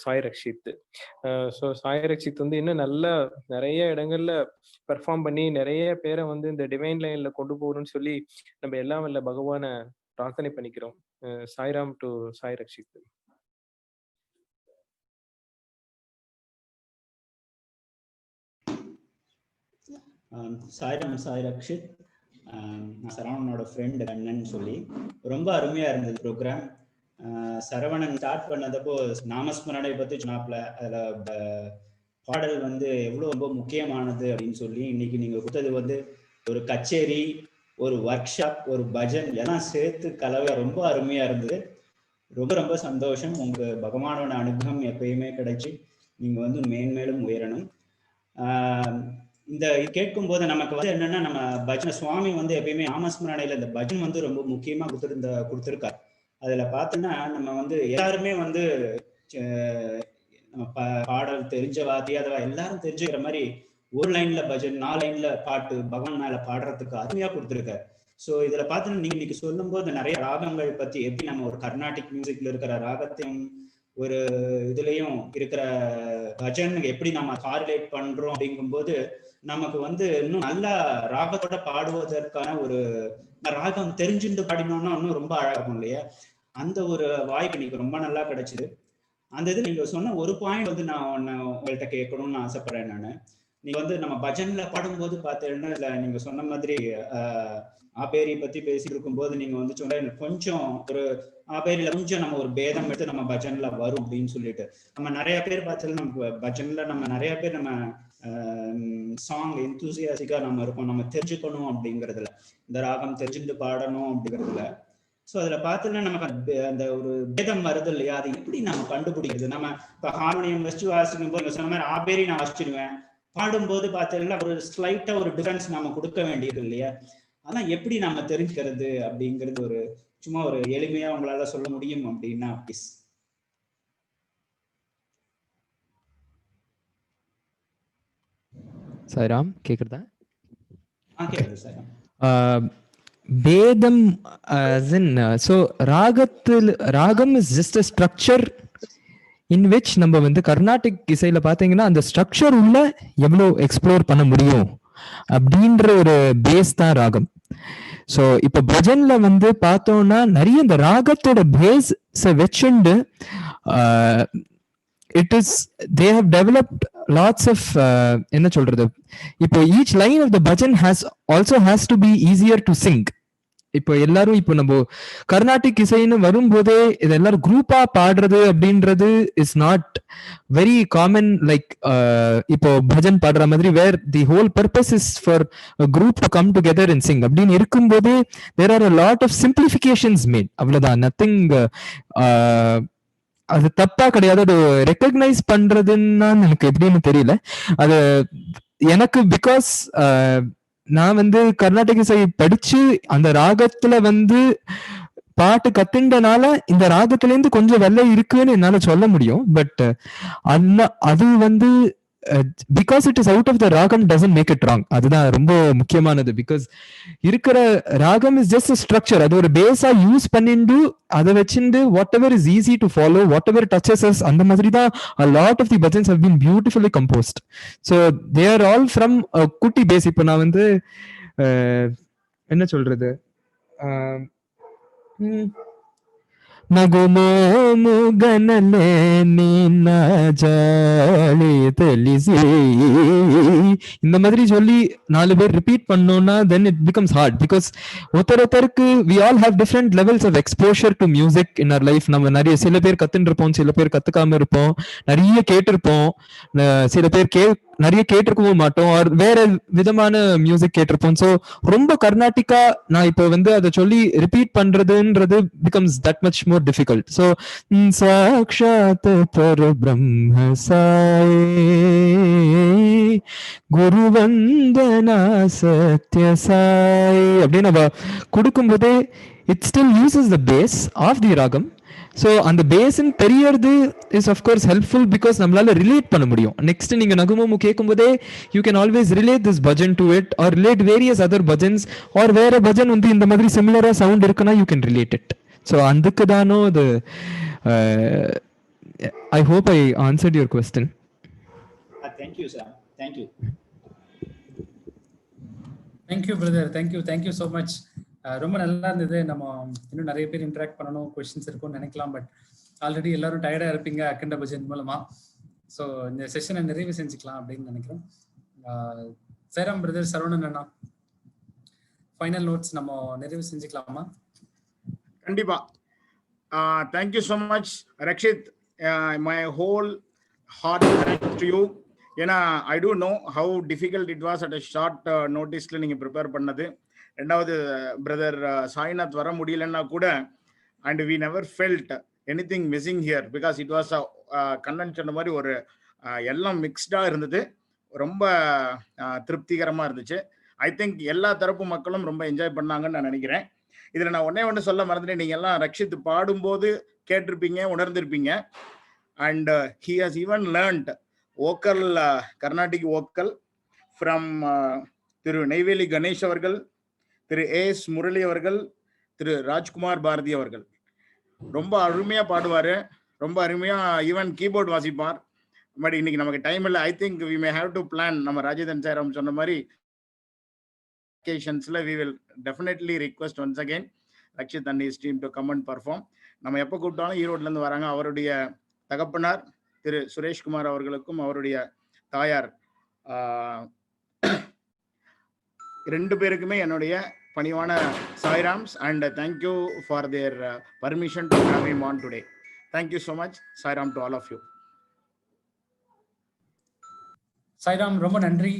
Sai Rakshith. So Sai Rakshith வந்து இன்னும் நல்லா நிறைய இடங்கள்ல பெர்ஃபார்ம் பண்ணி நிறைய பேரை வந்து இந்த டிவைன் லைன்ல கொண்டு போகணும்னு சொல்லி நம்ம எல்லாம் வல்ல பகவானை பிரார்த்தனை பண்ணிக்கிறோம். சாய்ராம் டு சாய் ரக்ஷித். சாய்ராம் சாய் ரக்ஷித். நான் சரவணனோட ஃப்ரெண்டு கண்ணன் சொல்லி ரொம்ப அருமையாக இருந்தது ப்ரோக்ராம். சரவணன் ஸ்டார்ட் பண்ணதப்போ நாமஸ்மரணை பற்றி சொன்னாப்ல. அதில் பாடல் வந்து எவ்வளோ ரொம்ப முக்கியமானது அப்படின்னு சொல்லி இன்னைக்கு நீங்கள் கொடுத்தது வந்து ஒரு கச்சேரி, ஒரு ஒர்க் ஷாப், ஒரு பஜன் எல்லாம் சேர்த்து கலவை ரொம்ப அருமையாக இருந்தது. ரொம்ப ரொம்ப சந்தோஷம். உங்கள் பகவானோட அனுகிரகம் எப்பயுமே கிடைச்சி நீங்கள் வந்து மேன்மேலும் உயரணும். இந்த கேட்கும் போது நமக்கு வந்து என்னன்னா, நம்ம பஜனை சுவாமி வந்து எப்பயுமே நாமஸ்மரணையில இந்த பஜன் வந்து ரொம்ப முக்கியமா கொடுத்துருக்காரு. அதுல பார்த்தோன்னா நம்ம வந்து எல்லாருமே வந்து நம்ம பாடல் தெரிஞ்சவா தெரியாதவா எல்லாரும் தெரிஞ்சுக்கிற மாதிரி ஒரு லைன்ல பஜன், 4 லைன்ல பாட்டு பகவான் மேல பாடுறதுக்கு அருமையா கொடுத்துருக்காரு. ஸோ இதுல பார்த்தோன்னா நீங்க இன்னைக்கு சொல்லும் போது நிறைய ராகங்கள் பத்தி எப்படி நம்ம ஒரு கர்நாடிக் மியூசிக்ல இருக்கிற ராகத்தையும் ஒரு இதுலயும் இருக்கிற பஜன் எப்படி நம்ம காரிலேட் பண்றோம் அப்படிங்கும்போது நமக்கு வந்து இன்னும் நல்லா ராகத்தோட பாடுவதற்கான ஒரு ராகம் தெரிஞ்சுட்டு பாடினோம்னா இன்னும் ரொம்ப அழகாகும் இல்லையா? அந்த ஒரு வாய்ப்பு இன்னைக்கு ரொம்ப நல்லா கிடைச்சிது. அந்த இது நீங்க சொன்ன ஒரு பாயிண்ட் வந்து நான் உங்கள்கிட்ட கேட்கணும்னு ஆசைப்படுறேன். நான் நீங்க வந்து நம்ம பஜன்ல பாடும்போது பார்த்தீங்கன்னா இல்ல நீங்க சொன்ன மாதிரி ஆபேரி பத்தி பேசிட்டு இருக்கும்போது நீங்க வந்து சொன்ன கொஞ்சம் ஒரு ஆபேரியில கொஞ்சம் நம்ம ஒரு பேதம் எடுத்து நம்ம பஜன்ல வரும் அப்படின்னு சொல்லிட்டு நம்ம நிறைய பேர் பார்த்தீங்கன்னா நம்ம பஜன்ல நம்ம நிறைய பேர் நம்ம சாங் எந்தூசியாசிக்கா நம்ம இருக்கோம், நம்ம தெரிஞ்சுக்கணும் அப்படிங்கிறதுல, இந்த ராகம் தெரிஞ்சுட்டு பாடணும் அப்படிங்கிறதுல. ஸோ அதில் பார்த்தோன்னா நமக்கு அந்த ஒரு பேதம் வருது இல்லையா, அது எப்படி நம்ம கண்டுபிடிக்கிறது? நம்ம இப்போ ஹார்மோனியம் வச்சு வாசிக்கும் போது சொன்ன மாதிரி ஆபேரி நான் வச்சிடுவேன், பாடும்போது பார்த்தீங்கன்னா ஒரு ஸ்லைட்டா ஒரு டிஃபரன்ஸ் நம்ம கொடுக்க வேண்டியது இல்லையா, அதெல்லாம் எப்படி நம்ம தெரிஞ்சுக்கிறது அப்படிங்கிறது ஒரு சும்மா ஒரு எளிமையா உங்களால சொல்ல முடியும் அப்படின்னா ப்ளீஸ். சாய்ராம், கேக்குறதா? கேக்குது சார். பேதம் as in so ராகம் is just a structure in which நம்ம வந்து கர்நாடிக் இசையில பாத்தீங்கன்னா அந்த ஸ்ட்ரக்சர் உள்ள எவ்வளவு எக்ஸ்ப்ளோர் பண்ண முடியும் அப்படின்ற ஒரு பேஸ் தான் ராகம். ஸோ இப்போ பஜன்ல வந்து பார்த்தோம்னா நிறைய இந்த ராகத்தோட பேஸ் வச்சுண்டு it is they have developed lots of என்ன சொல்றது, இப்போ each line of the bhajan has to be easier to sing. இப்போ எல்லாரும் இப்போ நம்ம கர்நாடிக் இசைன்னு வரும்போதே இது எல்லாரும் குரூப்பா பாடுறது அப்படின்றது is not very common. Like இப்போ பஜன் பாடுற மாதிரி where the whole purpose is for group to come together and sing அப்படின்னு இருக்கும்போது there are a lot of simplifications made. அவ்வளவுதான், நத்திங். அது தப்பா கிடையாது, அது ரெக்கக்னைஸ் பண்றதுன்னா எனக்கு எப்படின்னு தெரியல. அது எனக்கு பிகாஸ் நான் வந்து கர்நாடக இசை படிச்சு அந்த ராகத்துல வந்து பாட்டு கத்துண்டனால இந்த ராகத்துல இருந்து கொஞ்சம் வெள்ளை இருக்குன்னு என்னால சொல்ல முடியும். பட் அது வந்து because it is out of the ragam doesn't make it wrong. அதுதான் ரொம்ப முக்கியமானது. பிகாஸ் இருக்கிற ராகம் இஸ் ஜஸ்ட் ஸ்ட்ரக்சர், அது ஒரு பேஸா யூஸ் பண்ணிட்டு அதை வச்சுட்டு whatever is easy to follow, whatever touches us, அந்த மாதிரி தான் a lot of the bhajans have been beautifully composed. So they are all from a குட்டி பேஸ். இப்போ நான் வந்து என்ன சொல்றது, நகுமோமு கனலே நீ ஜாலி தெலிசி, இந்த மாதிரி சொல்லி 4 பேர் ரிப்பீட் பண்ணோம்னா then it becomes hard because ஒருத்தருக்கு we all have different levels of exposure to music in our life. நம்ம நிறைய சில பேர் கத்துட்டு இருப்போம், சில பேர் கத்துக்காம இருப்போம், நிறைய கேட்டிருப்போம், சில பேர் நிறைய கேட்டிருக்கவும் மாட்டோம், வேற விதமான மியூசிக் கேட்டிருப்போம். ஸோ ரொம்ப கர்நாடிக்கா நான் இப்போ வந்து அதை சொல்லி ரிப்பீட் பண்றதுன்றது becomes that much more difficult. So சாக்ஷாத் பரபிரம்ம சாயே குரு வந்தனா சத்ய சாய் அப்படின்னு நம்ம கொடுக்கும்போதே it still uses the base of the ragam. So அந்த பேஸின் தெரியறது இஸ் அஃப்கோர்ஸ் ஹெல்ப்ஃபுல் பிகாஸ் நம்மளால ரிலேட் பண்ண முடியும். நெக்ஸ்ட் நீங்க நகுமோமு கேட்கும் போதே you can always relate this bhajan to it or relate various other bhajans or வேற பஜன் வந்து இந்த மாதிரி சிமிலரா சவுண்ட் இருக்குன்னா you can relate it. So அதுக்கு தானோ அது. I hope I answered your question. Thank you sir. Thank you. Thank you brother. Thank you so much. ரொம்ப நல்லா இருந்தது. நம்ம இன்னும் நிறைய பேர் இன்டராக்ட் பண்ணணும், கொஸ்டின்ஸ் இருக்கும்னு நினைக்கலாம். பட் ஆல்ரெடி எல்லாரும் டயர்டா இருப்பீங்க அக்கண்ட பஜன் மூலமா. ஸோ இந்த செஷனை நிறைவு செஞ்சுக்கலாம் அப்படின்னு நினைக்கிறோம். சேரம் பிரதர், சரவணன் அண்ணா, ஃபைனல் நோட்ஸ் நம்ம நிறைவு செஞ்சுக்கலாமா? கண்டிப்பா. Thank you so much Rakshith. My whole heart thanks to you. ஏன்னா I do know how difficult it was at a short நோட்டீஸ்ல நீங்க ப்ரிப்பேர் பண்ணது. ரெண்டாவது பிரதர் சாய்நாத் வர முடியலன்னா கூட and we never felt anything missing here because it was Kannan சொன்ன மாதிரி ஒரு எல்லாம் மிக்ஸ்டாக இருந்தது. ரொம்ப திருப்திகரமாக இருந்துச்சு. ஐ திங்க் எல்லா தரப்பு மக்களும் ரொம்ப என்ஜாய் பண்ணாங்கன்னு நான் நினைக்கிறேன். இதில் நான் ஒன்று சொல்ல மறந்துட்டேன். நீங்கள் எல்லாம் ரக்ஷித் பாடும்போது கேட்டிருப்பீங்க, உணர்ந்திருப்பீங்க. And he has even learnt vocal, Carnatic vocal from Thiru Neyveli Ganesh அவர்கள், திரு ஏஎஸ் முரளி அவர்கள், திரு ராஜ்குமார் பாரதி அவர்கள். ரொம்ப அருமையா பாடுவாரு, ரொம்ப அருமையா ஈவன் கீபோர்ட் வாசிப்பார். பட் இன்னைக்கு நமக்கு டைம் இல்லை. I think we may have to plan. நம்ம ராஜேந்திரன் சார் சொன்ன மாதிரி occasions-ல we will definitely request once again Rakshit and his team to come and perform. நம்ம எப்போ கூப்பிட்டாலும் ஈரோட்ல இருந்து வராங்க. அவருடைய தகப்பனார் திரு சுரேஷ்குமார் அவர்களுக்கும் அவருடைய தாயார் ரெண்டு பேருக்குமே என்னுடைய பணிவான சாய்ராம்ஸ் and thank you for their permission to have him on today. Thank you so much. Sairam to all of you. Sairam, ரொம்ப நன்றி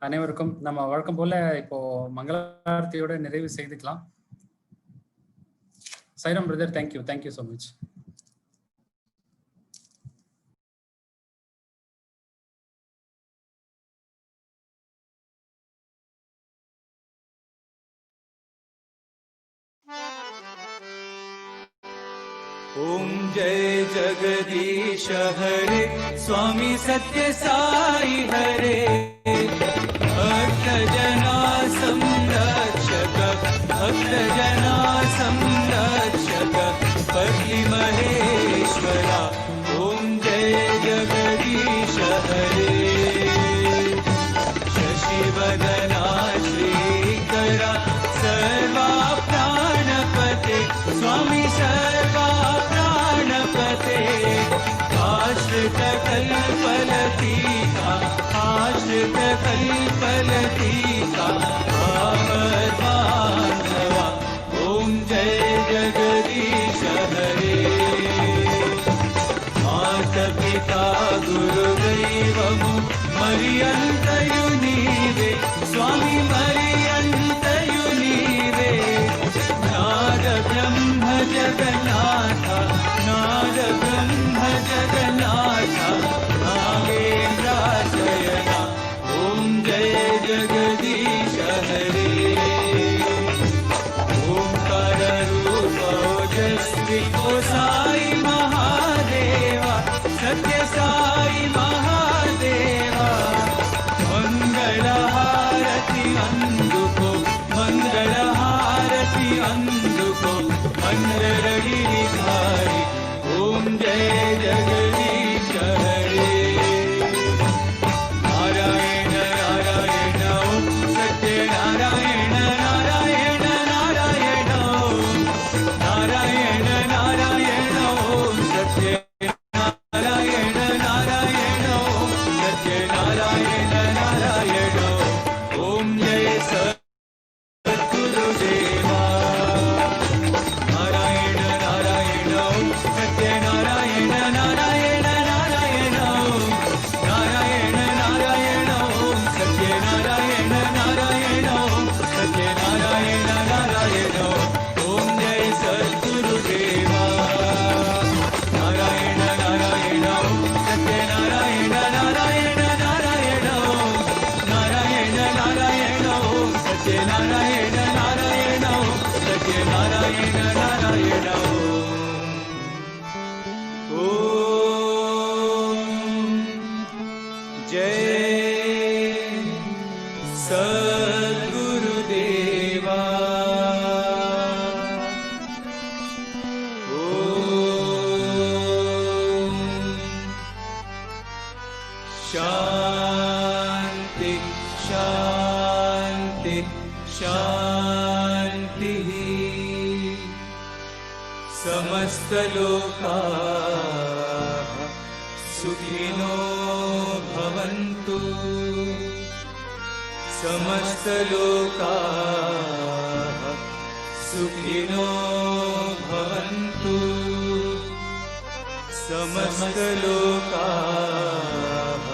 அனைவருக்கும். நம்ம வழக்கம் போல இப்போ மங்களாரத்தியோட நிறைவு செய்துக்கலாம். Sairam brother, thank you so much. Om Jai Jagdish हरे स्वामी सत्य साई हरे भक्त जना संरक्षक भक्त जना संरक्षक पति महेश्वरा ओम जय जगदीश हरे शशिवदना श्रीकरा सर्वा प्राणपते स्वामी सर्वा आश्रित कल्पलतीका आश्रित कल्पलतीका बांधवा ओम जय जगदीश हरे मात पिता गुरुदैवमु मरियन्तयु नीवे स्वामी मरियन्तयु नीवे नाद ब्रह्म जगन्नाथ नाद ब्रह्म जगन्नाथ नागेन्द्राशयना ओम जय जगदीश हरे ओंकार रूप ओजस्वी ओ साई महादेवा सत्य साई महादेवा मंगल हारति अंदुको मंगल हारति अंदुको मंगल गिरिधारी ओम जय जगदीश हरे नारायण नारायण ओम सत्य नारायण नारायण नारायण ओम नारायण नारायण ओम सत्य नारायण नारायण ओम सत्य नारायण नारायण ओम जय सद्गुरुदेवा नारायण नारायण ओम सत्य नारायण नारायण नारायण ओम नारायण नारायण ओम सत्य नारायण नारायण ओम सत्य नारायण नारायण ओम जय सद्गुरुदेवा नारायण नारायण ओम सत्य नारायण नारायण नारायण ओम नारायण नारायण ओम सत्य नारायण नारायण ओम सत्य नारायण नारायण ओम जय सद्गुरुदेवा ओम शांति शांति शांति समस्त लोकाः सुखिनो भवन्तु समस्त लोकाः सुखिनो भवन्तु समस्त लोकाः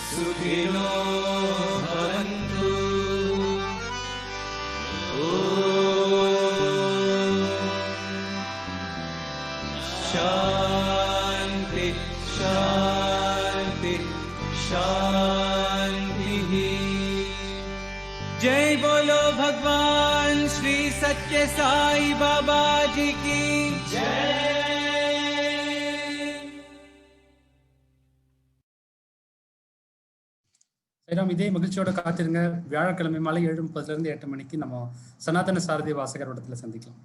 सुखिनो भवन्तु ओम शांति शांति शांति जय बोलो भगवान श्री सत्य साई बाबा जी की जय. சாய்ராம், இதே மகிழ்ச்சியோட காத்திருங்க. வியாழக்கிழமை மாலை 7:30 8 மணிக்கு நம்ம சனாதன சாரதி வாசகர் இடத்துல சந்திக்கலாம்.